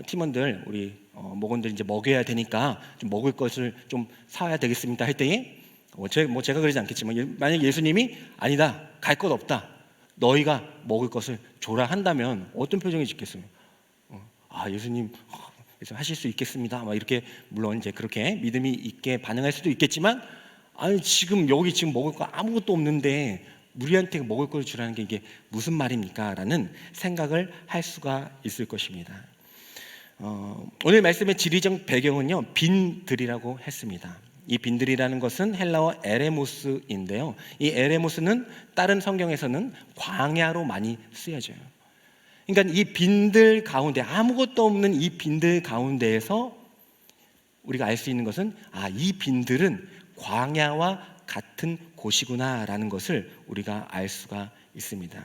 팀원들 우리 목원들 이제 먹여야 되니까 좀 먹을 것을 좀 사와야 되겠습니다 할 때에 제가 그러지 않겠지만 만약 예수님이 아니다, 갈 것 없다, 너희가 먹을 것을 줘라 한다면 어떤 표정이 짓겠어요? 예수님 하실 수 있겠습니다. 막 이렇게 물론 이제 그렇게 믿음이 있게 반응할 수도 있겠지만 지금 여기 먹을 거 아무것도 없는데 우리한테 먹을 걸 주라는 게 이게 무슨 말입니까? 라는 생각을 할 수가 있을 것입니다. 오늘 말씀의 지리적 배경은요, 빈들이라고 했습니다. 이 빈들이라는 것은 헬라어 에레모스인데요. 이 에레모스는 다른 성경에서는 광야로 많이 쓰여져요. 그러니까 이 빈들 가운데, 아무것도 없는 이 빈들 가운데에서 우리가 알 수 있는 것은 이 빈들은 광야와 같은 곳이구나라는 것을 우리가 알 수가 있습니다.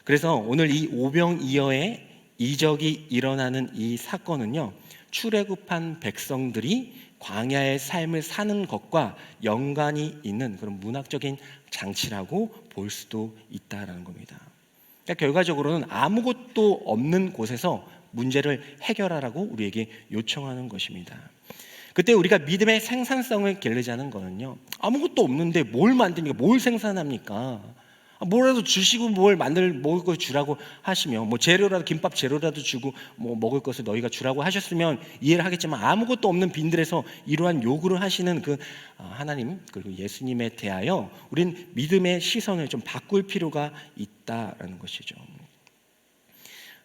그래서 오늘 이 오병이어의 이적이 일어나는 이 사건은요, 출애굽한 백성들이 광야의 삶을 사는 것과 연관이 있는 그런 문학적인 장치라고 볼 수도 있다라는 겁니다. 그러니까 결과적으로는 아무것도 없는 곳에서 문제를 해결하라고 우리에게 요청하는 것입니다. 그때 우리가 믿음의 생산성을 기르자는 거는요, 아무것도 없는데 뭘 만드니까, 뭘 생산합니까? 뭐라도 주시고 먹을 걸 주라고 하시면 재료라도 김밥 재료라도 주고 먹을 것을 너희가 주라고 하셨으면 이해를 하겠지만 아무것도 없는 빈들에서 이러한 요구를 하시는 그 하나님 그리고 예수님에 대하여 우린 믿음의 시선을 좀 바꿀 필요가 있다라는 것이죠.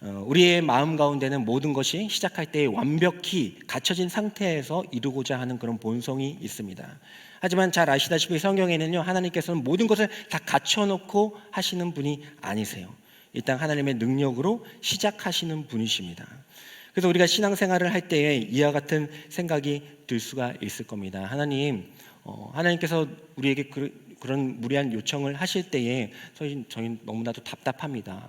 우리의 마음 가운데는 모든 것이 시작할 때 완벽히 갖춰진 상태에서 이루고자 하는 그런 본성이 있습니다. 하지만 잘 아시다시피 성경에는요, 하나님께서는 모든 것을 다 갖춰놓고 하시는 분이 아니세요. 일단 하나님의 능력으로 시작하시는 분이십니다. 그래서 우리가 신앙생활을 할 때에 이와 같은 생각이 들 수가 있을 겁니다. 하나님께서 우리에게 그런 무리한 요청을 하실 때에 저희 너무나도 답답합니다.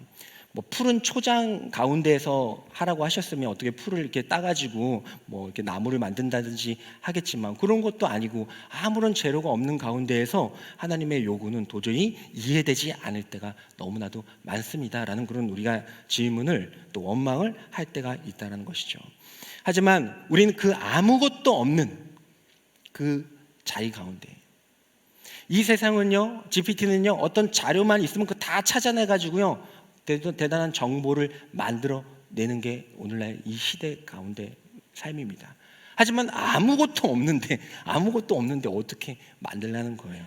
뭐 푸른 초장 가운데에서 하라고 하셨으면 어떻게 풀을 이렇게 따가지고 뭐 이렇게 나무를 만든다든지 하겠지만 그런 것도 아니고 아무런 재료가 없는 가운데에서 하나님의 요구는 도저히 이해되지 않을 때가 너무나도 많습니다라는 그런 우리가 질문을 또 원망을 할 때가 있다는 것이죠. 하지만 우리는 그 아무것도 없는 그 자리 가운데 이 세상은요, GPT는요, 어떤 자료만 있으면 그 다 찾아내가지고요, 대단한 정보를 만들어내는 게 오늘날 이 시대 가운데 삶입니다. 하지만 아무것도 없는데 어떻게 만들라는 거예요.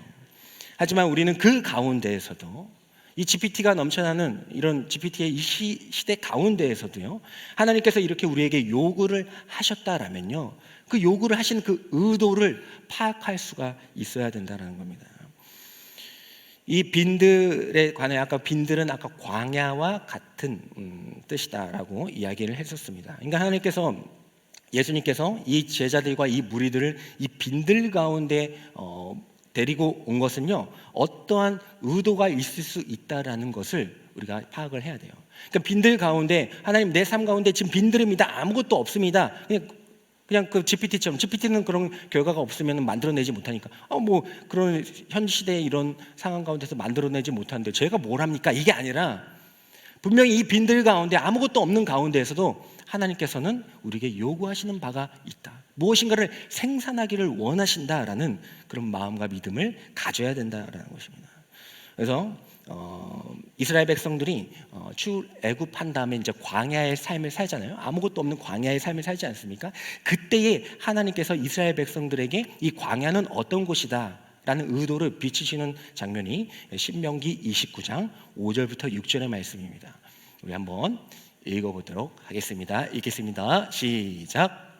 하지만 우리는 그 가운데에서도 이 GPT가 넘쳐나는 이런 GPT의 이 시대 가운데에서도요, 하나님께서 이렇게 우리에게 요구를 하셨다라면요, 그 요구를 하신 그 의도를 파악할 수가 있어야 된다는 겁니다. 이 빈들에 관해 아까 빈들은 아까 광야와 같은 뜻이다라고 이야기를 했었습니다. 그러니까 하나님께서 예수님께서 이 제자들과 이 무리들을 이 빈들 가운데 데리고 온 것은요, 어떠한 의도가 있을 수 있다라는 것을 우리가 파악을 해야 돼요. 그러니까 빈들 가운데 하나님 내 삶 가운데 지금 빈들입니다. 아무것도 없습니다. 그냥 그 GPT는 그런 결과가 없으면 만들어내지 못하니까 뭐 그런 현 시대의 이런 상황 가운데서 만들어내지 못하는데 제가 뭘 합니까? 이게 아니라 분명히 이 빈들 가운데 아무것도 없는 가운데에서도 하나님께서는 우리에게 요구하시는 바가 있다. 무엇인가를 생산하기를 원하신다라는 그런 마음과 믿음을 가져야 된다라는 것입니다. 그래서 이스라엘 백성들이 출애굽한 다음에 이제 광야의 삶을 살잖아요. 아무것도 없는 광야의 삶을 살지 않습니까? 그때에 하나님께서 이스라엘 백성들에게 이 광야는 어떤 곳이다 라는 의도를 비추시는 장면이 신명기 29장 5절부터 6절의 말씀입니다. 우리 한번 읽어보도록 하겠습니다. 읽겠습니다. 시작.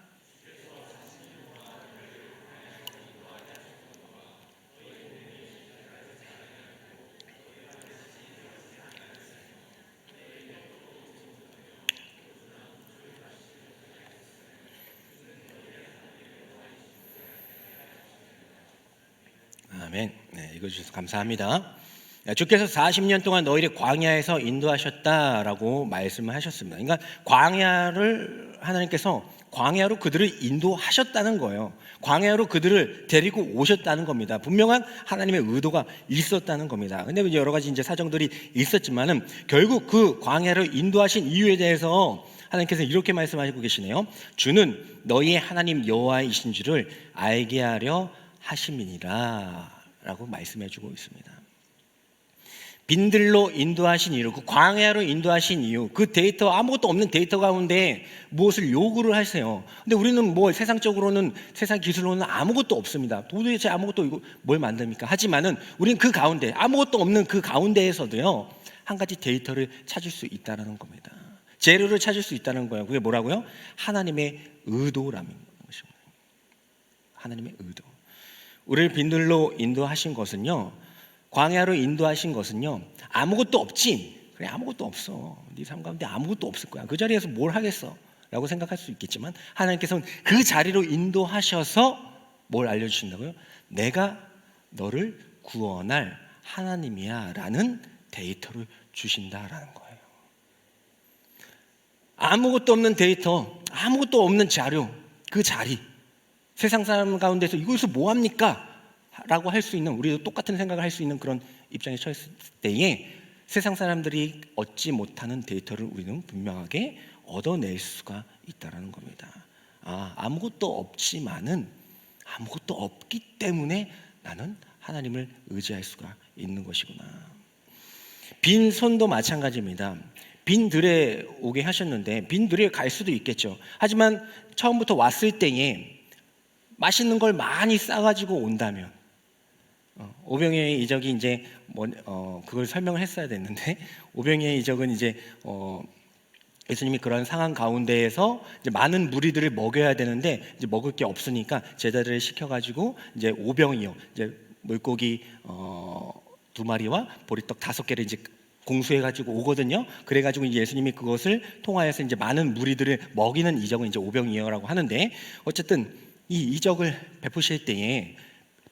아멘. 네, 읽어주셔서 감사합니다. 주께서 40년 동안 너희를 광야에서 인도하셨다라고 말씀을 하셨습니다. 그러니까 광야를 하나님께서 광야로 그들을 인도하셨다는 거예요. 광야로 그들을 데리고 오셨다는 겁니다. 분명한 하나님의 의도가 있었다는 겁니다. 근데 여러 가지 이제 사정들이 있었지만은 결국 그 광야로 인도하신 이유에 대해서 하나님께서 이렇게 말씀하시고 계시네요. 주는 너희의 하나님 여호와이신 줄을 알게 하려 하심이니라 라고 말씀해 주고 있습니다. 빈들로 인도하신 이유, 그 광야로 인도하신 이유, 그 데이터, 아무것도 없는 데이터 가운데 무엇을 요구를 하세요. 근데 우리는 뭐 세상적으로는, 세상 기술로는 아무것도 없습니다. 도대체 아무것도 이거 뭘 만듭니까? 하지만은 우리는 그 가운데, 아무것도 없는 그 가운데에서도요, 한 가지 데이터를 찾을 수 있다는 겁니다. 재료를 찾을 수 있다는 거예요. 그게 뭐라고요? 하나님의 의도라는 것입니다. 하나님의 의도. 우리를 빈들로 인도하신 것은요, 광야로 인도하신 것은요, 아무것도 없지. 그래, 아무것도 없어. 네 삶 가운데 아무것도 없을 거야. 그 자리에서 뭘 하겠어? 라고 생각할 수 있겠지만 하나님께서는 그 자리로 인도하셔서 뭘 알려주신다고요? 내가 너를 구원할 하나님이야 라는 데이터를 주신다라는 거예요. 아무것도 없는 데이터, 아무것도 없는 자료, 그 자리, 세상 사람 가운데서 이것을 뭐합니까? 라고 할 수 있는, 우리도 똑같은 생각을 할 수 있는 그런 입장에 처했을 때에 세상 사람들이 얻지 못하는 데이터를 우리는 분명하게 얻어낼 수가 있다는 겁니다. 아무것도 없지만은 아무것도 없기 때문에 나는 하나님을 의지할 수가 있는 것이구나. 빈손도 마찬가지입니다. 빈들에 오게 하셨는데 빈들에 갈 수도 있겠죠. 하지만 처음부터 왔을 때에 맛있는 걸 많이 싸가지고 온다면, 오병이어의 이적이 이제 그걸 설명을 했어야 됐는데, 오병이어의 이적은 이제 예수님이 그런 상황 가운데에서 이제 많은 무리들을 먹여야 되는데 이제 먹을 게 없으니까 제자들을 시켜가지고 이제 오병이어, 이제 물고기 2마리와 보리떡 5개를 이제 공수해가지고 오거든요. 그래가지고 예수님이 그것을 통하여서 이제 많은 무리들을 먹이는 이적은 이제 오병이어라고 하는데, 어쨌든 이 이적을 베푸실 때에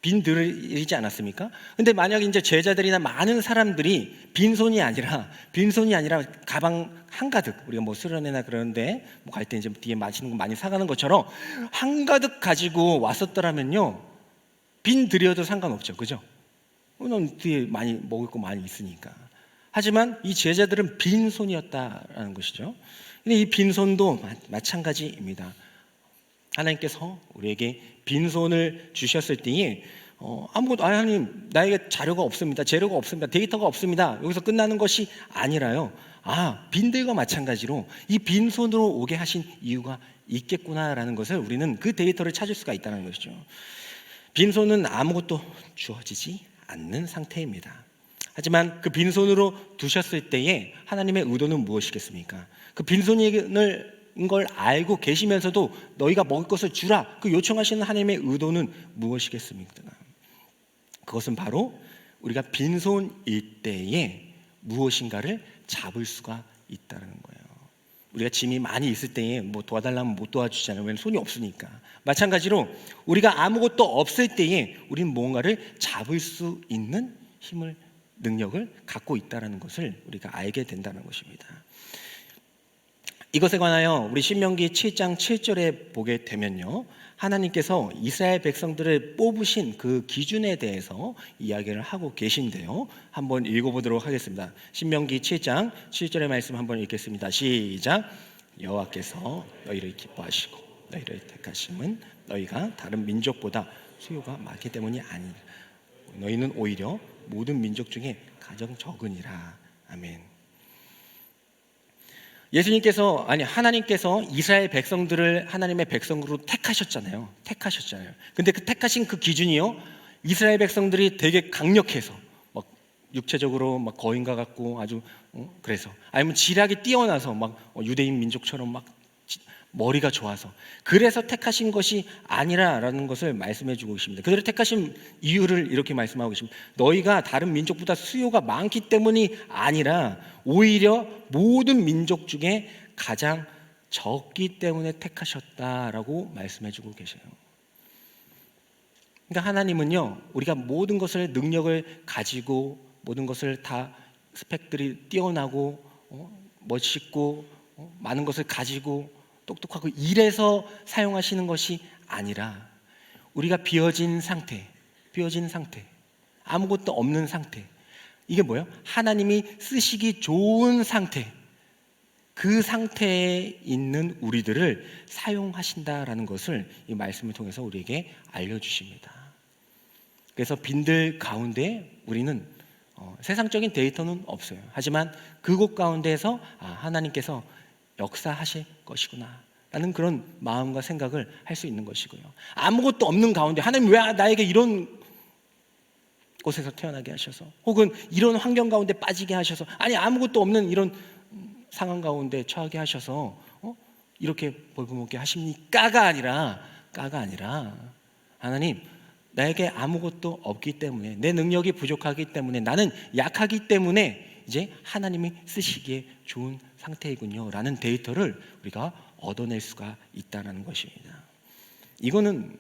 빈들이지 않았습니까? 근데 만약 이제 제자들이나 많은 사람들이 빈손이 아니라 가방 한가득, 우리가 뭐 수련회나 그런데 뭐 갈 때 이제 뒤에 마시는 거 많이 사가는 것처럼 한가득 가지고 왔었더라면요, 빈들여도 상관없죠, 그죠? 넌 뒤에 많이 먹을 거 많이 있으니까. 하지만 이 제자들은 빈손이었다라는 것이죠. 근데 이 빈손도 마찬가지입니다. 하나님께서 우리에게 빈손을 주셨을 때에 아무것도 하나님 나에게 자료가 없습니다, 재료가 없습니다, 데이터가 없습니다, 여기서 끝나는 것이 아니라요, 빈들과 마찬가지로 이 빈손으로 오게 하신 이유가 있겠구나라는 것을 우리는 그 데이터를 찾을 수가 있다는 것이죠. 빈손은 아무것도 주어지지 않는 상태입니다. 하지만 그 빈손으로 두셨을 때에 하나님의 의도는 무엇이겠습니까? 그 빈손인 걸 알고 계시면서도 너희가 먹을 것을 주라, 그 요청하시는 하나님의 의도는 무엇이겠습니까? 그것은 바로 우리가 빈손일 때에 무엇인가를 잡을 수가 있다는 거예요. 우리가 짐이 많이 있을 때에 뭐 도와달라면 못 도와주잖아요. 왜냐하면 손이 없으니까. 마찬가지로 우리가 아무것도 없을 때에 우리는 뭔가를 잡을 수 있는 힘을, 능력을 갖고 있다는 것을 우리가 알게 된다는 것입니다. 이것에 관하여 우리 신명기 7장 7절에 보게 되면요, 하나님께서 이스라엘 백성들을 뽑으신 그 기준에 대해서 이야기를 하고 계신데요, 한번 읽어보도록 하겠습니다. 신명기 7장 7절의 말씀 한번 읽겠습니다. 시작. 여호와께서 너희를 기뻐하시고 너희를 택하심은 너희가 다른 민족보다 수요가 많기 때문이 아니라 너희는 오히려 모든 민족 중에 가장 적으니라. 아멘. 하나님께서 이스라엘 백성들을 하나님의 백성으로 택하셨잖아요. 근데 그 택하신 그 기준이요, 이스라엘 백성들이 되게 강력해서 막 육체적으로 막 거인과 같고 아주 그래서, 아니면 지략이 뛰어나서 막 유대인 민족처럼 막 머리가 좋아서, 그래서 택하신 것이 아니라라는 것을 말씀해 주고 계십니다. 그들을 택하신 이유를 이렇게 말씀하고 계십니다. 너희가 다른 민족보다 수요가 많기 때문이 아니라 오히려 모든 민족 중에 가장 적기 때문에 택하셨다라고 말씀해 주고 계세요. 그러니까 하나님은요, 우리가 모든 것을, 능력을 가지고 모든 것을 다 스펙들이 뛰어나고 멋있고 많은 것을 가지고 똑똑하고 이래서 사용하시는 것이 아니라 우리가 비어진 상태, 아무것도 없는 상태, 이게 뭐예요? 하나님이 쓰시기 좋은 상태, 그 상태에 있는 우리들을 사용하신다라는 것을 이 말씀을 통해서 우리에게 알려주십니다. 그래서 빈들 가운데 우리는 세상적인 데이터는 없어요. 하지만 그곳 가운데에서 하나님께서 역사하실 것이구나 라는 그런 마음과 생각을 할 수 있는 것이고요. 아무것도 없는 가운데 하나님 왜 나에게 이런 곳에서 태어나게 하셔서, 혹은 이런 환경 가운데 빠지게 하셔서, 아니 아무것도 없는 이런 상황 가운데 처하게 하셔서 이렇게 벌금먹게 하십니까가 아니라 하나님, 나에게 아무것도 없기 때문에, 내 능력이 부족하기 때문에, 나는 약하기 때문에 이제 하나님이 쓰시기에 좋은 상태이군요 라는 데이터를 우리가 얻어낼 수가 있다는 것입니다. 이거는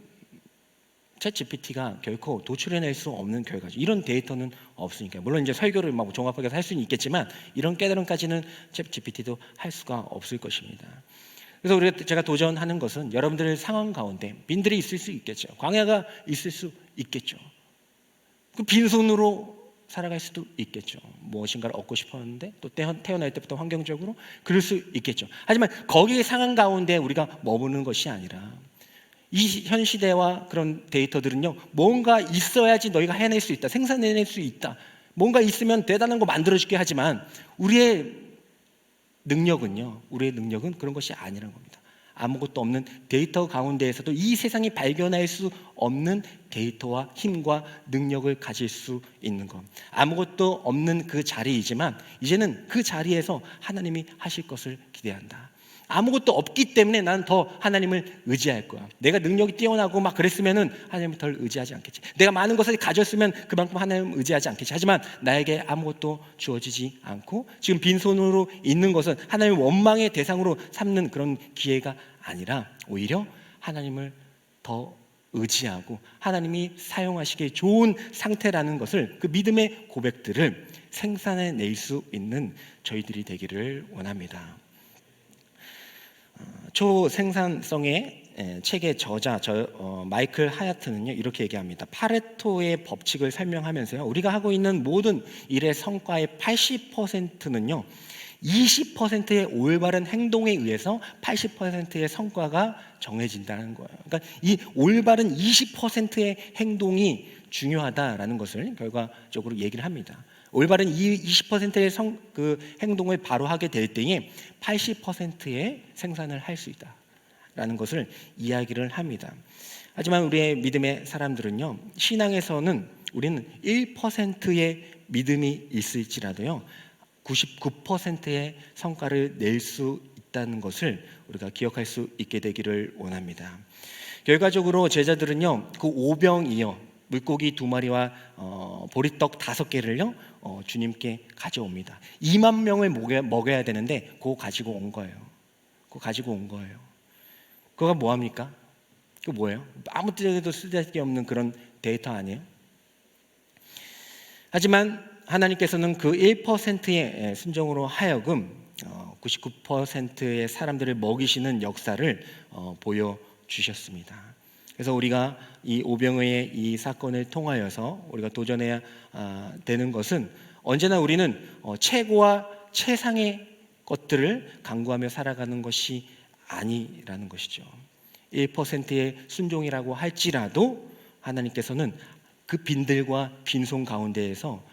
챗GPT가 결코 도출해낼 수 없는 결과죠. 이런 데이터는 없으니까. 물론 이제 설교를 막 종합하게 할 수는 있겠지만 이런 깨달음까지는 챗GPT도 할 수가 없을 것입니다. 그래서 제가 도전하는 것은 여러분들의 상황 가운데 빈들이 있을 수 있겠죠. 광야가 있을 수 있겠죠. 그 빈손으로 살아갈 수도 있겠죠. 무엇인가를 얻고 싶었는데 또 태어날 때부터 환경적으로 그럴 수 있겠죠. 하지만 거기에 상황 가운데 우리가 머무는 것이 아니라, 이 현 시대와 그런 데이터들은요, 뭔가 있어야지 너희가 해낼 수 있다, 생산해낼 수 있다, 뭔가 있으면 대단한 거 만들어줄게 하지만 우리의 능력은 그런 것이 아니라는 겁니다. 아무것도 없는 데이터 가운데에서도 이 세상이 발견할 수 없는 데이터와 힘과 능력을 가질 수 있는 것, 아무것도 없는 그 자리이지만 이제는 그 자리에서 하나님이 하실 것을 기대한다. 아무것도 없기 때문에 나는 더 하나님을 의지할 거야. 내가 능력이 뛰어나고 막 그랬으면은 하나님을 덜 의지하지 않겠지. 내가 많은 것을 가졌으면 그만큼 하나님을 의지하지 않겠지. 하지만 나에게 아무것도 주어지지 않고 지금 빈손으로 있는 것은 하나님의 원망의 대상으로 삼는 그런 기회가 아니라 오히려 하나님을 더 의지하고 하나님이 사용하시기에 좋은 상태라는 것을, 그 믿음의 고백들을 생산해낼 수 있는 저희들이 되기를 원합니다. 초생산성의 책의 저자 마이클 하야트는요, 이렇게 얘기합니다. 파레토의 법칙을 설명하면서요, 우리가 하고 있는 모든 일의 성과의 80%는요 20%의 올바른 행동에 의해서 80%의 성과가 정해진다는 거예요. 그러니까 이 올바른 20%의 행동이 중요하다라는 것을 결과적으로 얘기를 합니다. 올바른 이 20%의 그 행동을 바로 하게 될 때에 80%의 생산을 할 수 있다라는 것을 이야기를 합니다. 하지만 우리의 믿음의 사람들은요, 신앙에서는 우리는 1%의 믿음이 있을지라도요 99%의 성과를 낼 수 있다는 것을 우리가 기억할 수 있게 되기를 원합니다. 결과적으로 제자들은요, 그 오병이어 물고기 2마리와 보리떡 5개를요 주님께 가져옵니다. 2만 명을 먹여야 되는데 그거 가지고 온 거예요. 그거가 뭐합니까? 그거 뭐예요? 아무 때에도 쓸데없는 그런 데이터 아니에요? 하지만 하나님께서는 그 1%의 순종으로 하여금 99%의 사람들을 먹이시는 역사를 보여주셨습니다. 그래서 우리가 이 오병이어의 이 사건을 통하여서 우리가 도전해야 되는 것은, 언제나 우리는 최고와 최상의 것들을 강구하며 살아가는 것이 아니라는 것이죠. 1%의 순종이라고 할지라도 하나님께서는 그 빈들과 빈손 가운데에서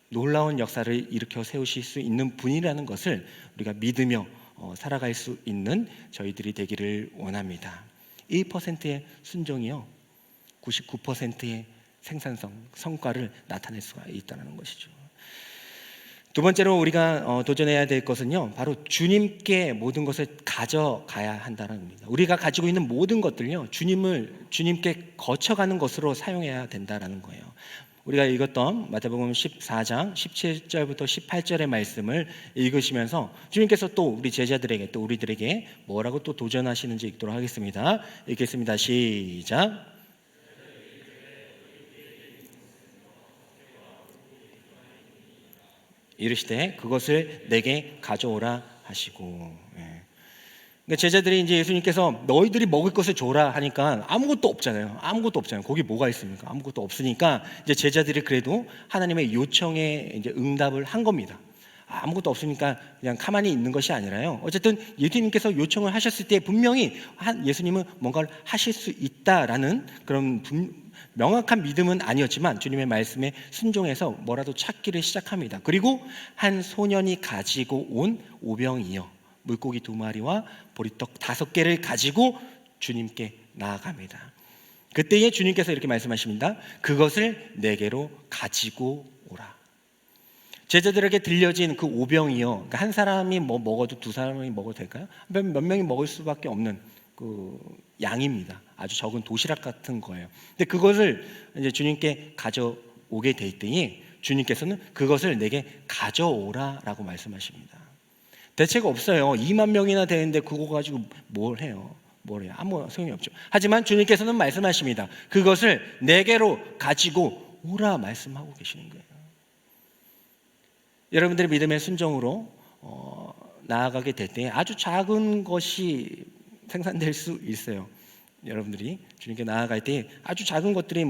놀라운 역사를 일으켜 세우실 수 있는 분이라는 것을 우리가 믿으며 살아갈 수 있는 저희들이 되기를 원합니다. 1%의 순종이요 99%의 생산성, 성과를 나타낼 수가 있다는 것이죠. 두 번째로 우리가 도전해야 될 것은요, 바로 주님께 모든 것을 가져가야 한다는 겁니다. 우리가 가지고 있는 모든 것들요, 주님께 거쳐가는 것으로 사용해야 된다는 거예요. 우리가 읽었던 마태복음 14장 17절부터 18절의 말씀을 읽으시면서 주님께서 또 우리 제자들에게, 또 우리들에게 뭐라고 또 도전하시는지 읽도록 하겠습니다. 읽겠습니다. 시작. 이르시되 그것을 내게 가져오라 하시고. 그러니까 제자들이 이제 예수님께서 너희들이 먹을 것을 줘라 하니까 아무것도 없잖아요. 거기 뭐가 있습니까? 아무것도 없으니까 이제 제자들이 그래도 하나님의 요청에 이제 응답을 한 겁니다. 아무것도 없으니까 그냥 가만히 있는 것이 아니라요, 어쨌든 예수님께서 요청을 하셨을 때 분명히 예수님은 뭔가를 하실 수 있다라는 그런 명확한 믿음은 아니었지만 주님의 말씀에 순종해서 뭐라도 찾기를 시작합니다. 그리고 한 소년이 가지고 온 오병이어 물고기 2마리와 보리떡 5개를 가지고 주님께 나아갑니다. 그때에 주님께서 이렇게 말씀하십니다. 그것을 내게로 가지고 오라. 제자들에게 들려진 그 오병이어, 그러니까 한 사람이 뭐 먹어도 두 사람이 먹어도 될까요? 몇 명이 먹을 수밖에 없는 그 양입니다. 아주 적은 도시락 같은 거예요. 근데 그것을 이제 주님께 가져오게 될 때에 주님께서는 그것을 내게 가져오라라고 말씀하십니다. 대책 없어요. 2만 명이나 되는데 그거 가지고 뭘 해요? 아무 소용이 없죠. 하지만 주님께서는 말씀하십니다. 그것을 내게로 가지고 오라 말씀하고 계시는 거예요. 여러분들의 믿음의 순종으로 나아가게 될 때 아주 작은 것이 생산될 수 있어요. 여러분들이 주님께 나아갈 때 아주 작은 것들이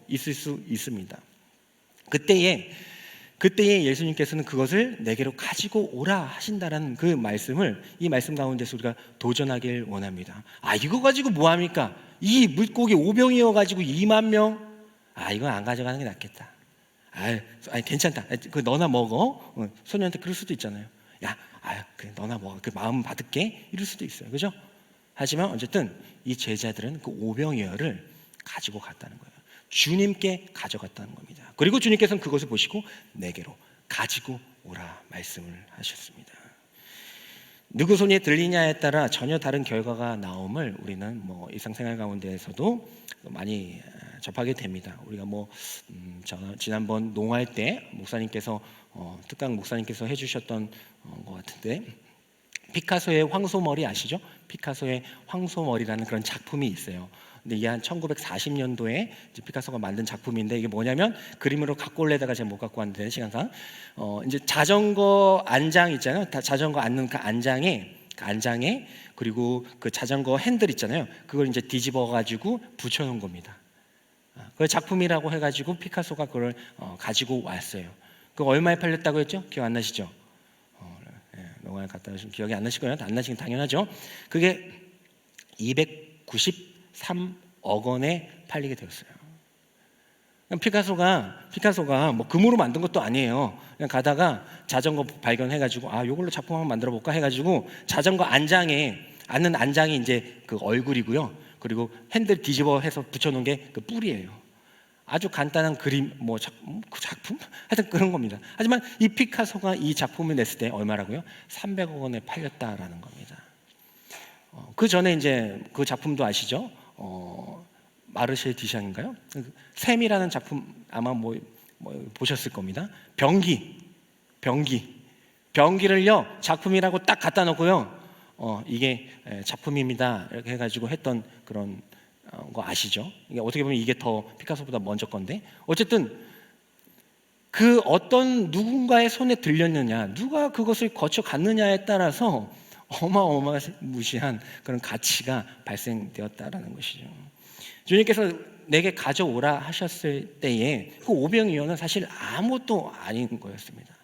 있을 수 있습니다. 그때에 예수님께서는 그것을 내게로 가지고 오라 하신다라는 그 말씀을, 이 말씀 가운데서 우리가 도전하길 원합니다. 이거 가지고 뭐합니까? 이 물고기 오병이어 가지고 2만 명? 이건 안 가져가는 게 낫겠다. 괜찮다. 그 너나 먹어. 소년한테 그럴 수도 있잖아요. 그래 너나 먹어. 그 마음 받을게. 이럴 수도 있어요. 그죠? 하지만 어쨌든 이 제자들은 그 오병이어를 가지고 갔다는 거예요. 주님께 가져갔다는 겁니다. 그리고 주님께서는 그것을 보시고 내게로 가지고 오라 말씀을 하셨습니다. 누구 손에 들리냐에 따라 전혀 다른 결과가 나옴을 우리는 일상생활 가운데에서도 많이 접하게 됩니다. 우리가 지난번 농활 때 목사님께서 특강 목사님께서 해주셨던 것 같은데, 피카소의 황소머리 아시죠? 피카소의 황소머리라는 그런 작품이 있어요. 근데 이게 한 1940년도에 피카소가 만든 작품인데 이게 뭐냐면 그림으로 갖고 올래다가 제가 못 갖고 왔는데 시간상 이제 자전거 안장 있잖아요. 자전거 앉는 그 안장에 그리고 그 자전거 핸들 있잖아요. 그걸 이제 뒤집어 가지고 붙여 놓은 겁니다. 그 작품이라고 해가지고 피카소가 그걸 가지고 왔어요. 그 얼마에 팔렸다고 했죠? 기억 안 나시죠? 농활 갖다 주시면 기억이 안 나시고요. 안 나시긴 당연하죠. 그게 293억 원에 팔리게 되었어요. 피카소가 뭐 금으로 만든 것도 아니에요. 그냥 가다가 자전거 발견해가지고 요걸로 작품 한번 만들어 볼까 해가지고 자전거 앉는 안장이 이제 그 얼굴이고요. 그리고 핸들 뒤집어 해서 붙여놓은 게 그 뿔이에요. 아주 간단한 그림, 그 작품? 하여튼 그런 겁니다. 하지만 이 피카소가 이 작품을 냈을 때 얼마라고요? 300억 원에 팔렸다라는 겁니다. 그 전에 이제 그 작품도 아시죠? 마르셀 디샹인가요? 샘이라는 작품 아마 보셨을 겁니다. 병기를요 작품이라고 딱 갖다 놓고요. 이게 작품입니다. 이렇게 해가지고 했던 그런 거 아시죠? 이게 어떻게 보면 이게 더 피카소보다 먼저 건데 어쨌든 그 어떤 누군가의 손에 들렸느냐, 누가 그것을 거쳐갔느냐에 따라서 어마어마무시한 그런 가치가 발생되었다라는 것이죠. 주님께서 내게 가져오라 하셨을 때에 그 오병이어는 사실 아무것도 아닌 거였습니다.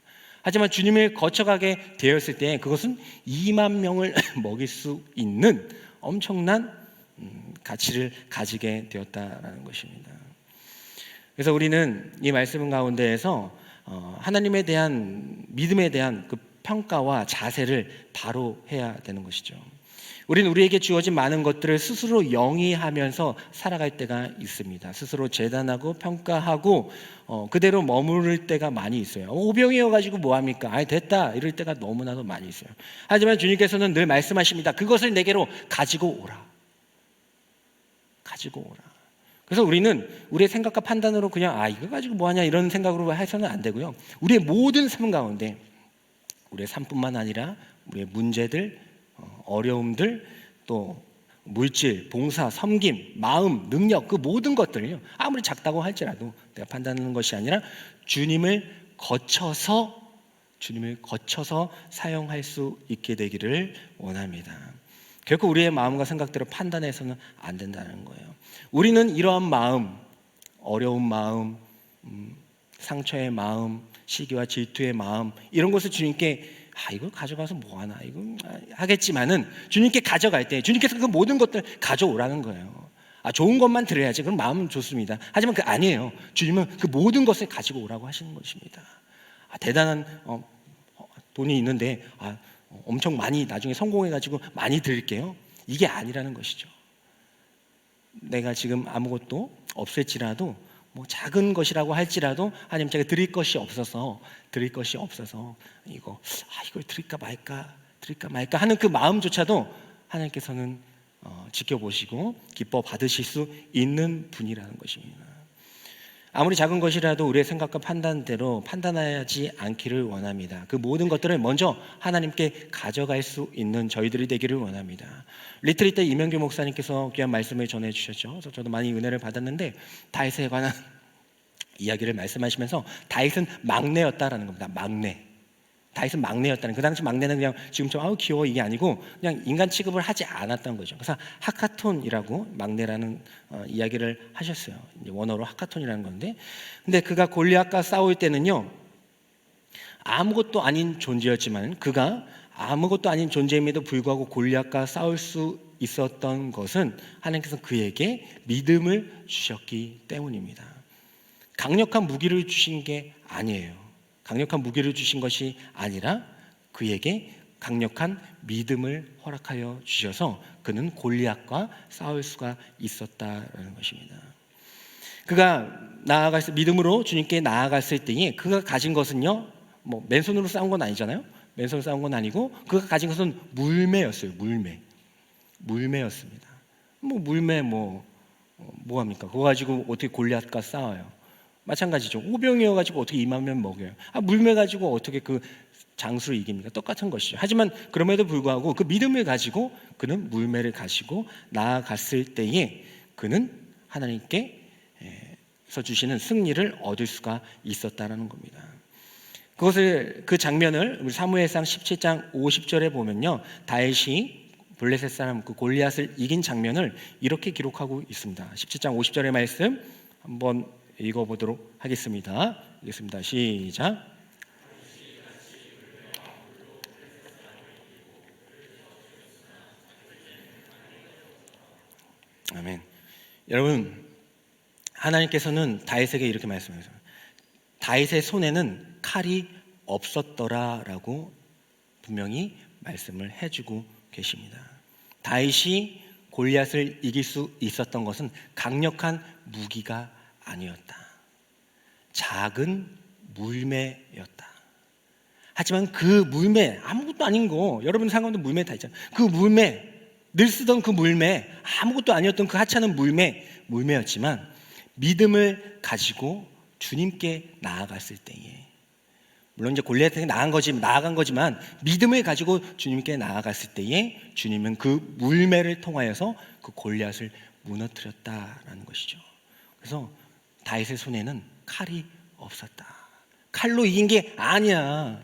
하지만 주님을 거쳐가게 되었을 때 그것은 2만 명을 먹일 수 있는 엄청난 가치를 가지게 되었다라는 것입니다. 그래서 우리는 이 말씀 가운데에서 하나님에 대한 믿음에 대한 그 평가와 자세를 바로 해야 되는 것이죠. 우리는 우리에게 주어진 많은 것들을 스스로 영위하면서 살아갈 때가 있습니다. 스스로 재단하고 평가하고 그대로 머무를 때가 많이 있어요. 오병이어가지고 뭐합니까? 됐다 이럴 때가 너무나도 많이 있어요. 하지만 주님께서는 늘 말씀하십니다. 그것을 내게로 가지고 오라. 그래서 우리는 우리의 생각과 판단으로 그냥 이거 가지고 뭐하냐 이런 생각으로 해서는 안 되고요. 우리의 모든 삶 가운데 우리의 삶뿐만 아니라 우리의 문제들, 어려움들, 또 물질, 봉사, 섬김, 마음, 능력 그 모든 것들을요. 아무리 작다고 할지라도 내가 판단하는 것이 아니라 주님을 거쳐서 사용할 수 있게 되기를 원합니다. 결코 우리의 마음과 생각대로 판단해서는 안 된다는 거예요. 우리는 이러한 마음, 어려운 마음, 상처의 마음, 시기와 질투의 마음 이런 것을 주님께 이걸 가져가서 뭐하나 이거 하겠지만은 주님께 가져갈 때 주님께서 그 모든 것들 가져오라는 거예요. 좋은 것만 드려야지 그럼 마음은 좋습니다. 하지만 그 아니에요. 주님은 그 모든 것을 가지고 오라고 하시는 것입니다. 대단한 돈이 있는데 엄청 많이 나중에 성공해가지고 많이 드릴게요. 이게 아니라는 것이죠. 내가 지금 아무것도 없을지라도 작은 것이라고 할지라도 하나님 제가 드릴 것이 없어서 이걸 드릴까 말까 하는 그 마음조차도 하나님께서는 지켜보시고 기뻐 받으실 수 있는 분이라는 것입니다. 아무리 작은 것이라도 우리의 생각과 판단대로 판단하지 않기를 원합니다. 그 모든 것들을 먼저 하나님께 가져갈 수 있는 저희들이 되기를 원합니다. 리트릿 때 이명규 목사님께서 귀한 말씀을 전해주셨죠. 그래서 저도 많이 은혜를 받았는데 다윗에 관한 이야기를 말씀하시면서 다윗은 막내였다라는 겁니다. 다윗은 막내였다는, 그 당시 막내는 그냥 지금처럼 귀여워 이게 아니고 그냥 인간 취급을 하지 않았던 거죠. 그래서 하카톤이라고 막내라는 이야기를 하셨어요. 이제 원어로 하카톤이라는 건데, 근데 그가 골리앗과 싸울 때는요 아무것도 아닌 존재였지만 그가 아무것도 아닌 존재임에도 불구하고 골리앗과 싸울 수 있었던 것은 하나님께서 그에게 믿음을 주셨기 때문입니다. 강력한 무기를 주신 게 아니에요. 강력한 무기를 주신 것이 아니라 그에게 강력한 믿음을 허락하여 주셔서 그는 골리앗과 싸울 수가 있었다라는 것입니다. 그가 믿음으로 주님께 나아갔을 때에 그가 가진 것은요, 맨손으로 싸운 건 아니잖아요. 맨손으로 싸운 건 아니고 그가 가진 것은 물매였어요. 물매였습니다. 물매 뭐합니까? 그거 가지고 어떻게 골리앗과 싸워요? 마찬가지죠. 오병이어가지고 어떻게 2만 명 먹여요? 물매 가지고 어떻게 그 장수를 이깁니까? 똑같은 것이죠. 하지만 그럼에도 불구하고 그 믿음을 가지고 그는 물매를 가지고 나아갔을 때에 그는 하나님께서 주시는 승리를 얻을 수가 있었다라는 겁니다. 그 장면을 우리 사무엘상 17장 50절에 보면요, 다윗이 블레셋 사람 그 골리앗을 이긴 장면을 이렇게 기록하고 있습니다. 17장 50절의 말씀 한번 읽어보도록 하겠습니다. 읽겠습니다. 시작. 아멘. 여러분, 하나님께서는 다윗에게 이렇게 말씀하세요. 다윗의 손에는 칼이 없었더라라고 분명히 말씀을 해주고 계십니다. 다윗이 골리앗을 이길 수 있었던 것은 강력한 무기가 아니었다. 작은 물매였다. 하지만 그 물매, 아무것도 아닌 거, 여러분 상관도 물매 다 있잖아요. 그 물매, 늘 쓰던 그 물매, 아무것도 아니었던 그 하찮은 물매였지만 믿음을 가지고 주님께 나아갔을 때에, 물론 이제 골리앗에게 나아간 거지만 믿음을 가지고 주님께 나아갔을 때에 주님은 그 물매를 통하여서 그 골리앗을 무너뜨렸다라는 것이죠. 그래서 다윗의 손에는 칼이 없었다. 칼로 이긴 게 아니야.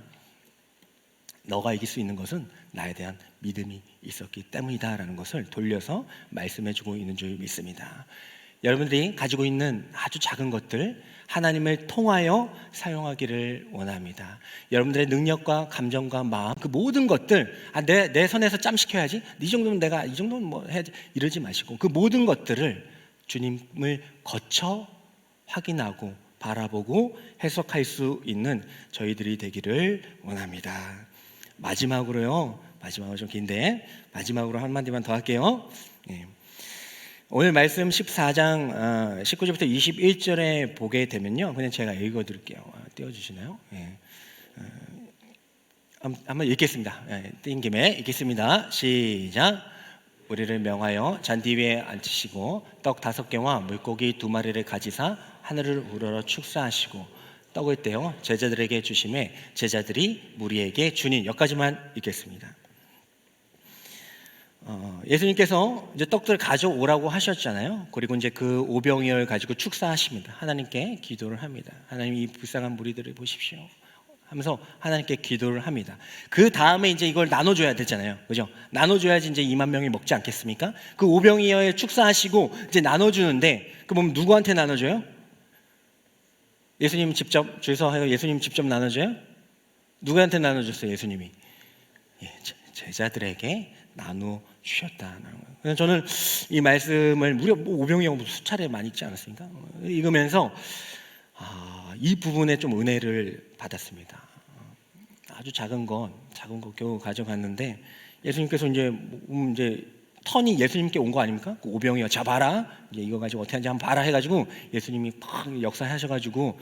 너가 이길 수 있는 것은 나에 대한 믿음이 있었기 때문이다라는 것을 돌려서 말씀해주고 있는 줄 믿습니다. 여러분들이 가지고 있는 아주 작은 것들 하나님을 통하여 사용하기를 원합니다. 여러분들의 능력과 감정과 마음, 그 모든 것들, 내 선에서 짬 시켜야지, 이 정도면 내가 이 정도면 뭐 해야지, 이러지 마시고 그 모든 것들을 주님을 거쳐 확인하고 바라보고 해석할 수 있는 저희들이 되기를 원합니다. 마지막으로 좀 긴데 마지막으로 한마디만 더 할게요. 오늘 말씀 14장 19절부터 21절에 보게 되면요, 그냥 제가 읽어드릴게요. 띄워주시나요? 한번 읽겠습니다. 띄인 김에 읽겠습니다. 시작. 우리를 명하여 잔디 위에 앉히시고 떡 5개와 물고기 2마리를 가지사 하늘을 우러러 축사하시고 떡을 떼어 제자들에게 주심에 제자들이 무리에게 주니. 여기까지만 읽겠습니다. 예수님께서 이제 떡들 가져오라고 하셨잖아요. 그리고 이제 그 오병이어를 가지고 축사하십니다. 하나님께 기도를 합니다. 하나님, 이 불쌍한 무리들을 보십시오 하면서 하나님께 기도를 합니다. 그 다음에 이제 이걸 나눠줘야 되잖아요, 그죠? 나눠줘야지 이제 2만 명이 먹지 않겠습니까? 그 오병이어에 축사하시고 이제 나눠주는데, 그럼 누구한테 나눠줘요? 예수님 직접 줄서 하여 예수님 직접 나눠줘요? 누구한테 나눠줬어요? 예수님이 제자들에게 나누어 주셨다는 거예요. 그래서 저는 이 말씀을 무려 오병이어 수차례 많이 읽지 않았습니까? 읽으면서 이 부분에 좀 은혜를 받았습니다. 아주 작은 거 겨우 가져갔는데 예수님께서 이제 턴이 예수님께 온 거 아닙니까? 그 오병이어, 자 봐라, 이제 이거 가지고 어떻게 하는지 한번 봐라 해가지고 예수님이 팍 역사하셔가지고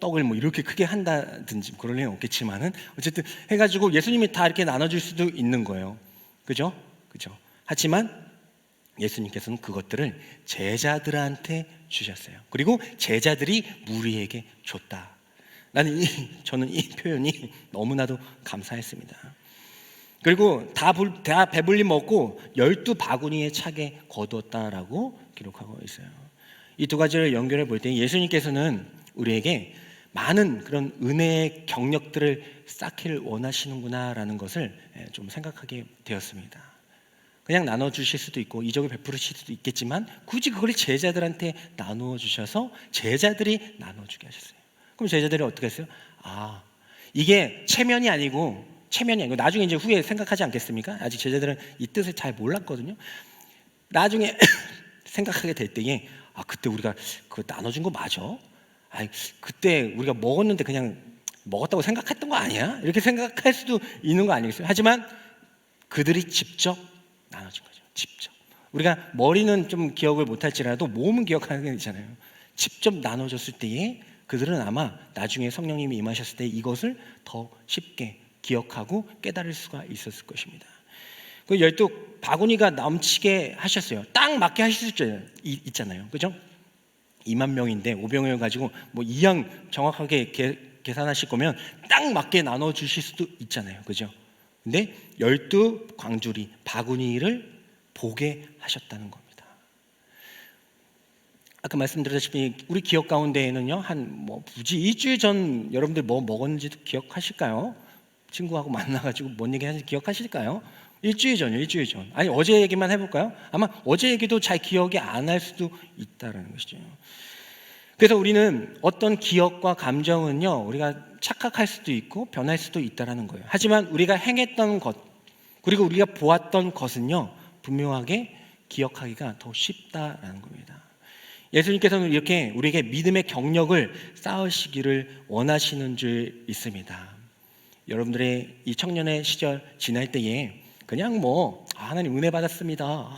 떡을 뭐 이렇게 크게 한다든지 그럴 리는 없겠지만은 어쨌든 해가지고 예수님이 다 이렇게 나눠줄 수도 있는 거예요. 그죠? 하지만 예수님께서는 그것들을 제자들한테 주셨어요. 그리고 제자들이 무리에게 줬다. 저는 이 표현이 너무나도 감사했습니다. 그리고 다 배불리 먹고 12바구니에 차게 거두었다라고 기록하고 있어요. 이 두 가지를 연결해 볼 때 예수님께서는 우리에게 많은 그런 은혜의 경력들을 쌓기를 원하시는구나라는 것을 좀 생각하게 되었습니다. 그냥 나눠주실 수도 있고 이적을 베푸실 수도 있겠지만 굳이 그걸 제자들한테 나누어 주셔서 제자들이 나눠주게 하셨어요. 그럼 제자들이 어떻게 했어요? 이게 체면이 아니고 나중에 이제 후에 생각하지 않겠습니까? 아직 제자들은 이 뜻을 잘 몰랐거든요. 나중에 생각하게 될 때에 그때 우리가 그거 나눠준 거 맞아? 그때 우리가 먹었는데 그냥 먹었다고 생각했던 거 아니야? 이렇게 생각할 수도 있는 거 아니겠어요? 하지만 그들이 직접 나눠준 거죠. 직접. 우리가 머리는 좀 기억을 못할지라도 몸은 기억하는 게 있잖아요. 직접 나눠줬을 때에 그들은 아마 나중에 성령님이 임하셨을 때 이것을 더 쉽게 기억하고 깨달을 수가 있었을 것입니다. 그 12바구니가 넘치게 하셨어요. 딱 맞게 하실 수 있잖아요. 그죠? 2만 명인데 오병이어 가지고 뭐 이양 정확하게 계산하실 거면 딱 맞게 나눠 주실 수도 있잖아요. 그죠? 근데 12광주리 바구니를 보게 하셨다는 겁니다. 아까 말씀드렸다시피 우리 기억 가운데에는요, 굳이 일주일 전 여러분들 뭐 먹었는지도 기억하실까요? 친구하고 만나가지고 뭔 얘기 하는지 기억하실까요? 일주일 전이요, 일주일 전. 아니, 어제 얘기만 해볼까요? 아마 어제 얘기도 잘 기억이 안 날 수도 있다는 것이죠. 그래서 우리는 어떤 기억과 감정은요, 우리가 착각할 수도 있고 변할 수도 있다는 거예요. 하지만 우리가 행했던 것, 그리고 우리가 보았던 것은요, 분명하게 기억하기가 더 쉽다라는 겁니다. 예수님께서는 이렇게 우리에게 믿음의 경력을 쌓으시기를 원하시는 줄 있습니다. 여러분들의 이 청년의 시절 지날 때에 그냥 하나님 은혜 받았습니다,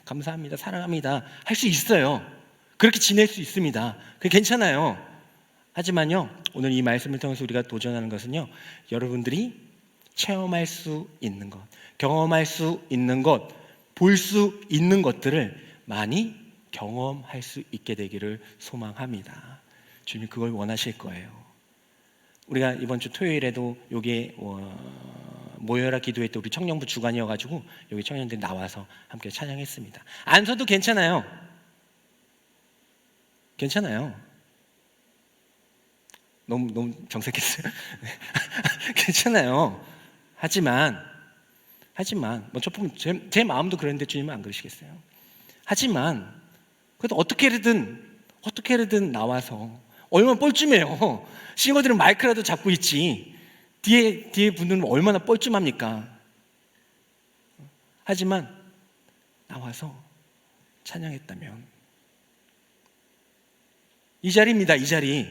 감사합니다, 사랑합니다 할 수 있어요. 그렇게 지낼 수 있습니다. 그게 괜찮아요. 하지만요, 오늘 이 말씀을 통해서 우리가 도전하는 것은요, 여러분들이 체험할 수 있는 것, 경험할 수 있는 것, 볼 수 있는 것들을 많이 경험할 수 있게 되기를 소망합니다. 주님 그걸 원하실 거예요. 우리가 이번 주 토요일에도 여기에 모여라 기도회 때 우리 청년부 주간이어가지고 여기 청년들이 나와서 함께 찬양했습니다. 안 서도 괜찮아요. 괜찮아요. 너무 정색했어요. 괜찮아요. 하지만 제 마음도 그랬는데 주님은 안 그러시겠어요. 하지만 그래도 어떻게든 나와서 얼마나 뻘쭘해요. 싱어들은 마이크라도 잡고 있지. 뒤에 분들은 얼마나 뻘쭘합니까? 하지만 나와서 찬양했다면 이 자리입니다. 이 자리.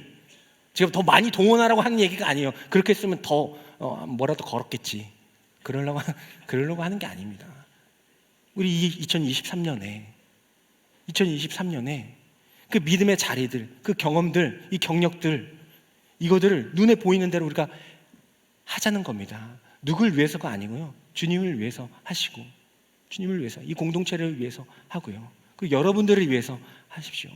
제가 더 많이 동원하라고 하는 얘기가 아니에요. 그렇게 했으면 더 뭐라도 걸었겠지. 그러려고 하는 게 아닙니다. 우리 2023년에 그 믿음의 자리들, 그 경험들, 이 경력들, 이거들을 눈에 보이는 대로 우리가 하자는 겁니다. 누굴 위해서가 아니고요, 주님을 위해서 하시고, 주님을 위해서, 이 공동체를 위해서 하고요, 그 여러분들을 위해서 하십시오.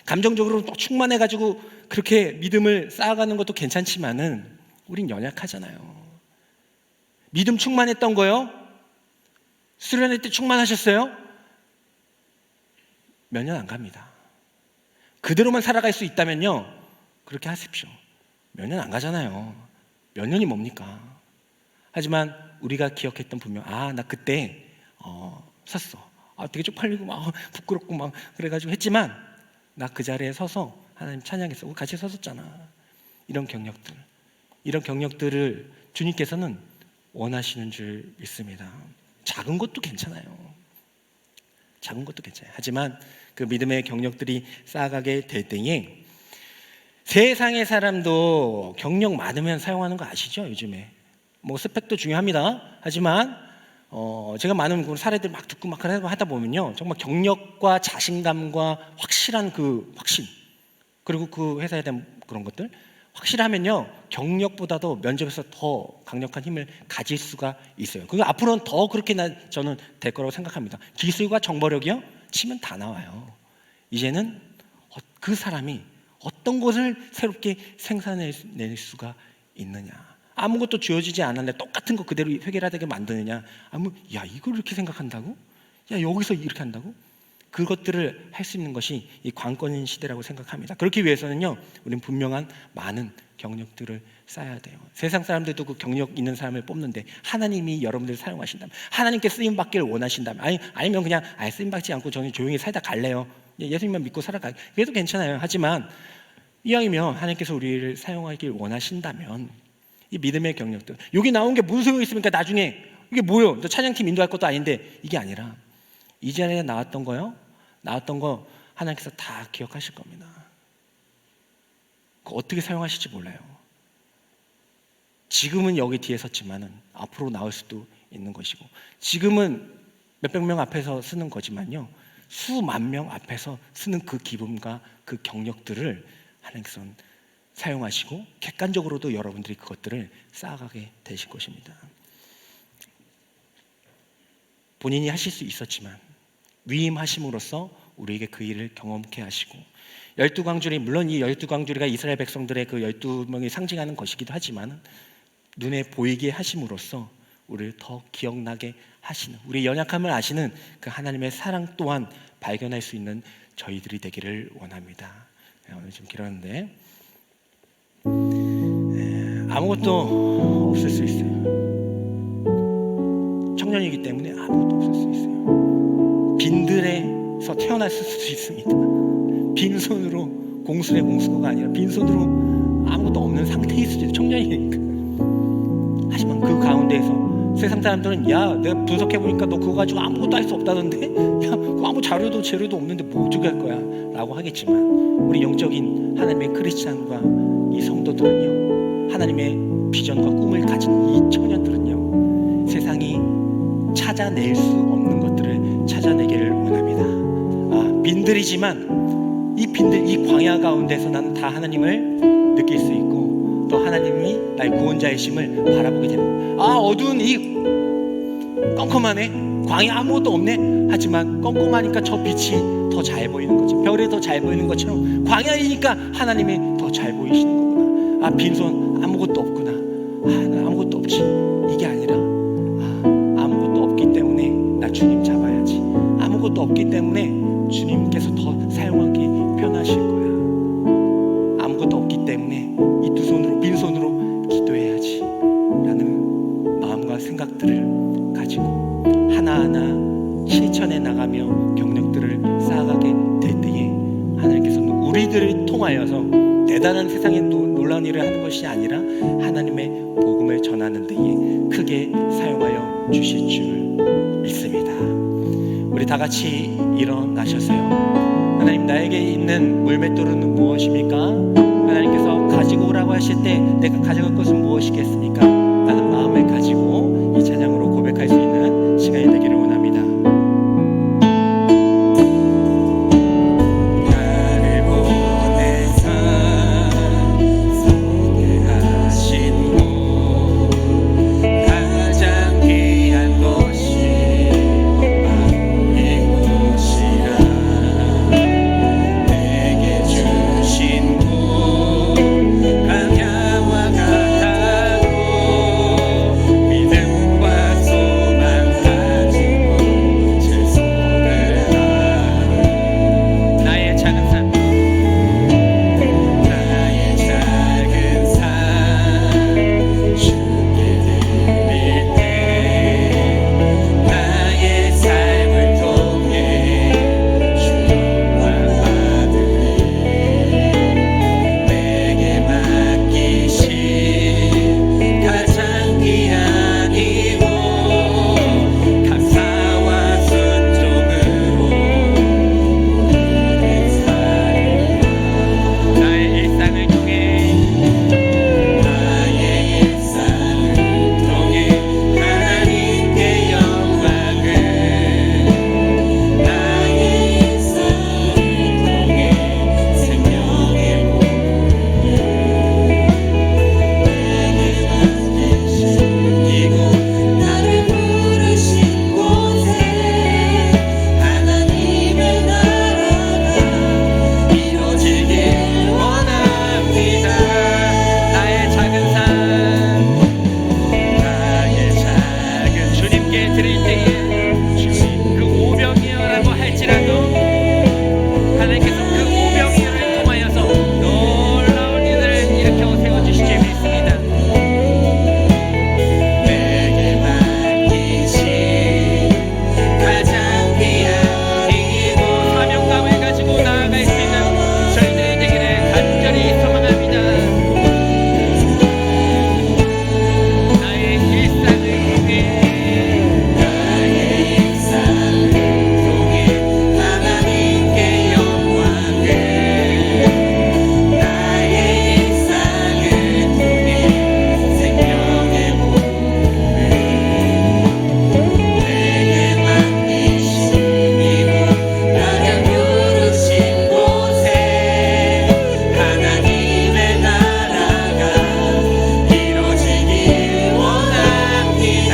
감정적으로 또 충만해가지고 그렇게 믿음을 쌓아가는 것도 괜찮지만은 우린 연약하잖아요. 믿음 충만했던 거요? 수련회 때 충만하셨어요? 몇 년 안 갑니다. 그대로만 살아갈 수 있다면요, 그렇게 하십시오. 몇 년 안 가잖아요. 몇 년이 뭡니까? 하지만 우리가 기억했던 분명, 나 그때 섰어. 되게 쪽팔리고 막 부끄럽고 막 그래가지고 했지만 나 그 자리에 서서 하나님 찬양했어. 우리 같이 섰었잖아. 이런 경력들을 주님께서는 원하시는 줄 믿습니다. 작은 것도 괜찮아요. 하지만 그 믿음의 경력들이 쌓아가게 될 때에 세상의 사람도 경력 많으면 사용하는 거 아시죠? 요즘에 스펙도 중요합니다. 하지만 제가 많은 사례들 막 듣고 막 하다 보면요, 정말 경력과 자신감과 확실한 그 확신, 그리고 그 회사에 대한 그런 것들 확실하면요, 경력보다도 면접에서 더 강력한 힘을 가질 수가 있어요. 그리고 앞으로는 더 그렇게 저는 될 거라고 생각합니다. 기술과 정보력이요, 치면 다 나와요. 이제는 그 사람이 어떤 것을 새롭게 생산해낼 수가 있느냐, 아무것도 주어지지 않았는데 똑같은 거 그대로 해결하게 만드느냐, 야 이걸 이렇게 생각한다고? 야 여기서 이렇게 한다고? 그것들을 할 수 있는 것이 이 관건인 시대라고 생각합니다. 그렇기 위해서는요, 우리는 분명한 많은 경력들을 쌓아야 돼요. 세상 사람들도 그 경력 있는 사람을 뽑는데 하나님이 여러분들을 사용하신다면, 하나님께 쓰임 받기를 원하신다면, 아니면 그냥 쓰임 받지 않고 저는 조용히 살다 갈래요, 예수님만 믿고 살아가, 그래도 괜찮아요. 하지만 이왕이면 하나님께서 우리를 사용하길 원하신다면 이 믿음의 경력들, 여기 나온 게 무슨 소용이 있습니까? 나중에 이게 뭐요? 너 찬양팀 인도할 것도 아닌데. 이게 아니라 이 자리에 나왔던 거 하나님께서 다 기억하실 겁니다. 그거 어떻게 사용하실지 몰라요. 지금은 여기 뒤에 섰지만은 앞으로 나올 수도 있는 것이고, 지금은 몇백 명 앞에서 쓰는 거지만요, 수만 명 앞에서 쓰는 그 기쁨과 그 경력들을 하나님께서는 사용하시고 객관적으로도 여러분들이 그것들을 쌓아가게 되실 것입니다. 본인이 하실 수 있었지만 위임하심으로써 우리에게 그 일을 경험케 하시고, 12광주리, 물론 이 12광주리가 이스라엘 백성들의 그 12명이 상징하는 것이기도 하지만 눈에 보이게 하심으로써 우리를 더 기억나게 하시는, 우리의 연약함을 아시는 그 하나님의 사랑 또한 발견할 수 있는 저희들이 되기를 원합니다. 오늘 좀 길었는데 아무것도 없을 수 있어요. 청년이기 때문에 아무것도 없을 수 있어요. 빈들에서 태어났을 수도 있습니다. 빈손으로 공수의 공수가 아니라 빈손으로 아무것도 없는 상태일 수도 있어요. 청년이니까. 하지만 그 가운데에서 세상 사람들은 야 내가 분석해보니까 너 그거 가지고 아무것도 할 수 없다던데 야 그거 아무 자료도 재료도 없는데 뭐 어떻게 할 거야 라고 하겠지만 우리 영적인 하나님의 크리스찬과 이 성도들은요 하나님의 비전과 꿈을 가진 이 청년들은요 세상이 찾아낼 수 없는 것들을 찾아내기를 원합니다. 빈들이지만 이 빈들 이 광야 가운데서 나는 다 하나님을 느낄 수 있고 또 하나님이 나의 구원자이심을 바라보게 됩니다. 어두운 이 껌껌하네 광야 아무것도 없네 하지만 껌껌하니까 저 빛이 더 잘 보이는 거죠. 별이 더 잘 보이는 것처럼 광야이니까 하나님이 더 잘 보이시는 거구나. 빈손 아무것도 없구나. 나 아무것도 없지. 이게 아니라 아무것도 없기 때문에 나 주님 잡아야지. 아무것도 없기 때문에 주님께서 더 사용하기 편하실 거야. 아무것도 없기 때문에 이 두 손으로 빈손으로 기도해야지 라는 마음과 생각들을 가지고 하나하나 실천해 나가며 경력들을 쌓아가게 될 때에 하나님께서는 우리들을 통하여서 대단한 세상에 놀라운 일을 하는 것이 아니라 하나님의 복음을 전하는 데에 크게 사용하여 주실 줄 믿습니다. 우리 다 같이 일어나셔서요. 하나님 나에게 있는 물맷돌은 무엇입니까? 하나님께서 가지고 오라고 하실 때 내가 가져갈 것은 무엇이겠습니까? 라는 마음을 가지고 이 찬양으로 고백할 수 있는 시간이 되기를 원합니다. 나를 보내사 서게 하신 분 가장 귀한 것이 바로 이곳이라 내게 주신 분 강야와 같다고 믿음과 소망 가지고 질속을 하 나의 작은 삶 나의 작은 삶 주께 드릴 때 나의 삶을 통해 주 영광 받으리 내게 맡기신 가장 귀한 이곳 감사와 순종으로 나의 일상을 통해 하나님께 영광을 나의 일상을 통해 생명의 복음을 내게 맡기신 이곳 나를 부르신 곳에 하나님의 나라가 이루어지길 원합니다. 나의 작은 주님께 드릴 때에 주님 그 오병이어라고 할지라도 하나님께서 그 오병이어를 통하여서 놀라운 일을 일으켜 세워주실 줄 믿습니다. 내게 맡기신 가장 귀한 이곳 사명감을 가지고 나아갈 수 있는 저희들이 되기를 간절히 소망합니다. 나의 일상을 통해 하나님께 영광을 나의 일상을 통해 생명의 복음을 내게 맡기신 이곳 가장 부르신 곳에 하나님의 나라가 이루어지길 원합니다.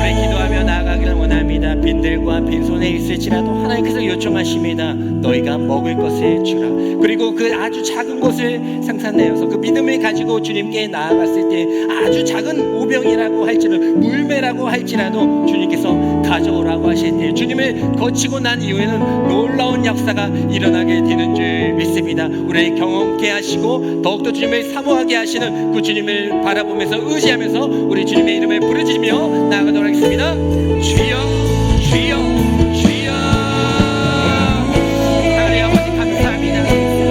우리 기도하며 나아가기를 원합니다. 빈들과 빈손에 있을지라도 하나님께서 요청하십니다. 너희가 먹을 것을 주라. 그 그리고 그 아주 작은 것을 상상하여서 그 믿음을 가지고 주님께 나아갔을 때 아주 작은 오병이라고 할지라도 물매라고 할지라도 주님께서 가져오라고 하실 때 주님을 거치고 난 이후에는 놀라운 역사가 일어나게 되는 줄 믿습니다. 우리를 경험케 하시고 더욱더 주님을 사모하게 하시는 그 주님을 바라보면서 의지하면서 우리 주님의 이름을 부르짖으며 나아가도록 하겠습니다. 주여 주여 주여. 하나님 아버지 감사합니다.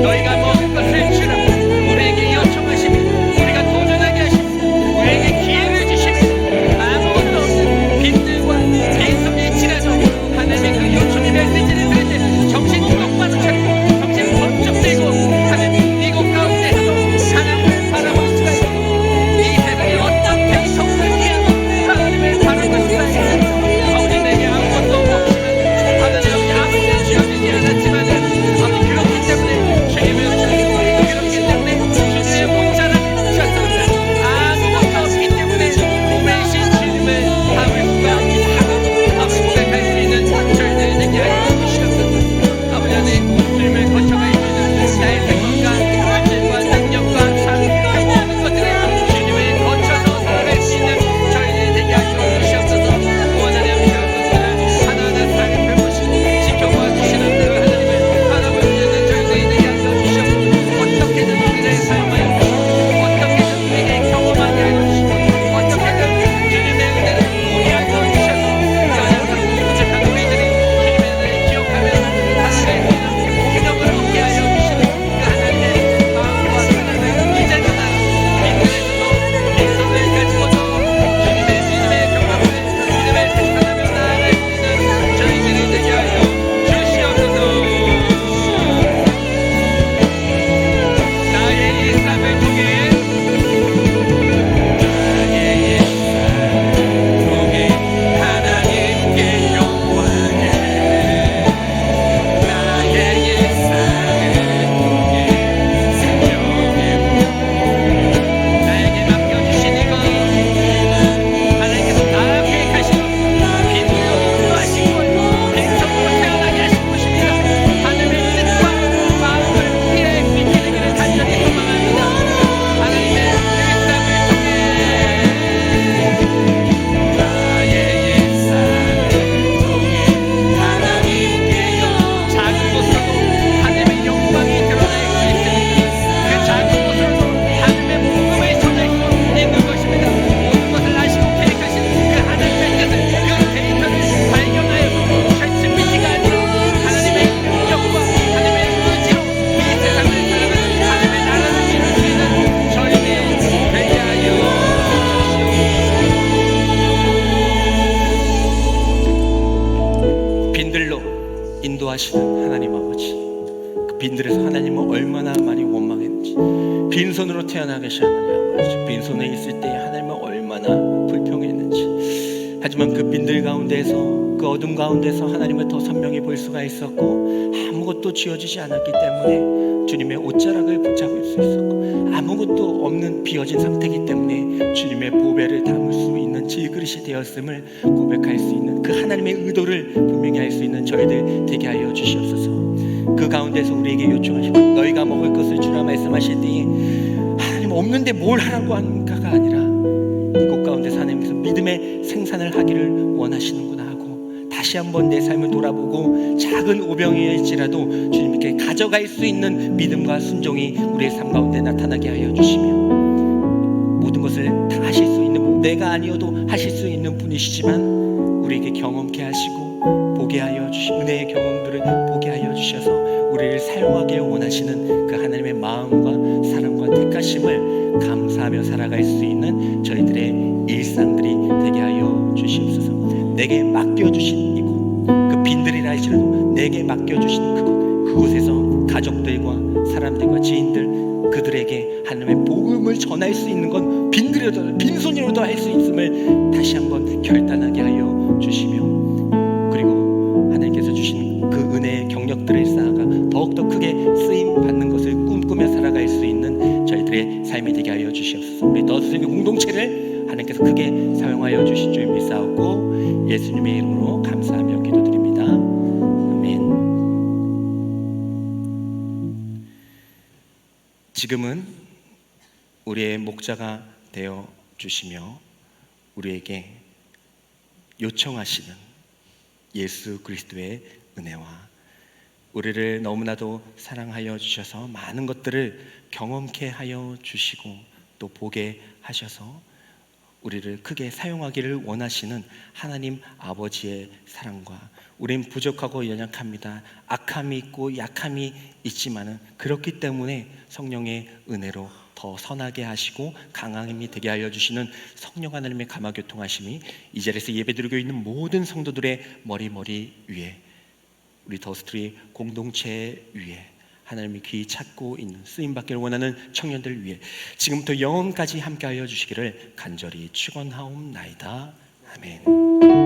너희가 먹을 것을 주라 우리에게 요청하시며 우리가 도전하게 하십니다. 우리에게 기회를 주시며 아무것도 없는 빈들과 빈손일지라도 하나님의 그 요청의 메시지를 들을 때 정신 똑바로 차리고 정신 번쩍 들고 하나님 이곳 가운데서 하나님을 바라볼 수가 있고 이 세상에 어떤 병성을 피하고 하나님을 바라볼 수가 있습니다. 아버지 내게 아무것도 없지만 하나님 아버지 아무것도 주어지지 않았지만 아버지 그렇기 때문에 주님을 그렇기 때문에 주님의 못자라는 주셨습니다. 아무것도 없기 때문에 고백이신 주님을 담을 수가 있다고 아버지 고백할 수 있는 저희들 되게 하여 주시옵소서. 아버지 하나님 주님을 거쳐갈 수 있는 나의 생각과 물질과 능력과 삶 그 모든 것들을 주님을 거쳐서 살아갈 수 있는 저희들 되게 하여 주시옵소서. 원하는 이런 것들을 하나하나 살펴보시고 지켜봐 주시는 그 하나님을 바라볼 수 있는 저희들이 되게 하여 주시옵소서. 어떻게든 우리를 사용하여 주시고 어떻게든 우리에게 경험하게 하여 주시고 어떻게든 주님의 은혜를 보게 하여 주셔서 영원하고 부족한 우리들이 주님의 은혜를 기억하며 하나님의 공격을 얻게 하여 주시는 그 하나님의 마음과 사랑을 이제는 빈들에서도 빈손을 가지고도 주님의 경험을 주님의 생산하며 나아갈 수 있는 저희들이 되게 하여 주시옵소서. 나의 일상을 통해 하나님께 영광을 나의 일상을 통해 생명의 나에게 맡겨주신 이것 하나님께서 다 계획하신 빈들로 인도하신 것 빈손으로 태어나게 하신 것입니다. 하나님의 뜻과 마음을 이해 비키기를 간절히 소망합니다. 하나님의 일상을 통해 나의 일상을 통해 하나님께 작은 곳으로도 하나님의 영광이 드러날 수 있습니다. 그 작은 곳으로도 하나님의 복음을 전할 수 있는 것입니다. 모든 것을 아시고 계획하신 그 하나님의 뜻을 그 데이터를 발견하여서 챗GPT가 아니라 하나님의 능력과 하나님의 의지로 이 세상을 살아가는 하나님의 나라를 이룰 수 있는 저희들이 되게 하여 주시옵소서. 빈들로 인도하시는 하나님 아버지 그 빈들에서 하나님은 얼마나 많이 원망했는지 빈손으로 태어나 계신 하나님 아버지 빈손에 있을 때 하나님은 얼마나 불평했는지 하지만 그 빈들 가운데서 그 어둠 가운데서 하나님을 더 선명히 볼 수가 있었고 아무것도 쥐어지지 않았기 때문에 주님의 옷자락을 붙잡을 수 있었고 아무것도 없는 비어진 상태이기 때문에 주님의 보배를 담을 수 있는 질그릇이 되었음을 고백할 수 있는 그 하나님의 의도를 분명히 알 수 있는 저희들 되게 하여 주시옵소서. 그 가운데서 우리에게 요청하시고 너희가 먹을 것을 주라 말씀하실 때에 하나님 없는데 뭘 하라고 하는가가 아니라 이곳 가운데서 하나님께서 믿음의 생산을 하기를 원하시는구나 하고 다시 한번 내 삶을 돌아보고 작은 오병이일지라도 주님께 가져갈 수 있는 믿음과 순종이 우리의 삶 가운데 나타나게 하여 주시며 모든 것을 다 하실 수 있는 내가 아니어도 하실 수 있는 분이시지만 우리에게 경험케 하시고 보게 하여 주시고 은혜의 경험들을 보게 하여 주셔서 우리를 사용하게 원하시는 그 하나님의 마음과 사랑과 택하심을 감사하며 살아갈 수 있는 저희들의 일상들이 되게 하여 주시옵소서. 내게 맡겨주신 이곳 그 빈들이라 할지라도 내게 맡겨주신 그곳에서 가족들과 사람들과 지인들 그들에게 하나님의 복음을 전할 수 있는 건 빈들이라도 빈손이라도 할 수 있음을 다시 한번 결단하게 하여 주시며 그리고 하나님께서 주신 그 은혜의 경력들을 쌓아가 더욱더 크게 쓰임 받는 것을 꿈꾸며 살아갈 수 있는 저희들의 삶이 되게 하여 주시옵소서. 우리 너스의 공동체를 하나님께서 크게 사용하여 주신 줄 믿사옵고 예수님의 이름으로 감사하며 기도드립니다. 아멘. 지금은 우리의 목자가 되어 주시며 우리에게 요청하시는 예수 그리스도의 은혜와 우리를 너무나도 사랑하여 주셔서 많은 것들을 경험케 하여 주시고 또 보게 하셔서 우리를 크게 사용하기를 원하시는 하나님 아버지의 사랑과 우린 부족하고 연약합니다. 악함이 있고 약함이 있지만은 그렇기 때문에 성령의 은혜로 더 선하게 하시고 강함이 되게 하여 주시는 성령 하나님의 감화교통하심이 이 자리에서 예배드리고 있는 모든 성도들의 머리 위에 우리 더스트리 공동체 위에 하나님이 귀히 찾고 있는 쓰임받기를 원하는 청년들 위해 지금부터 영원까지 함께하여 주시기를 간절히 축원하옵나이다. 아멘.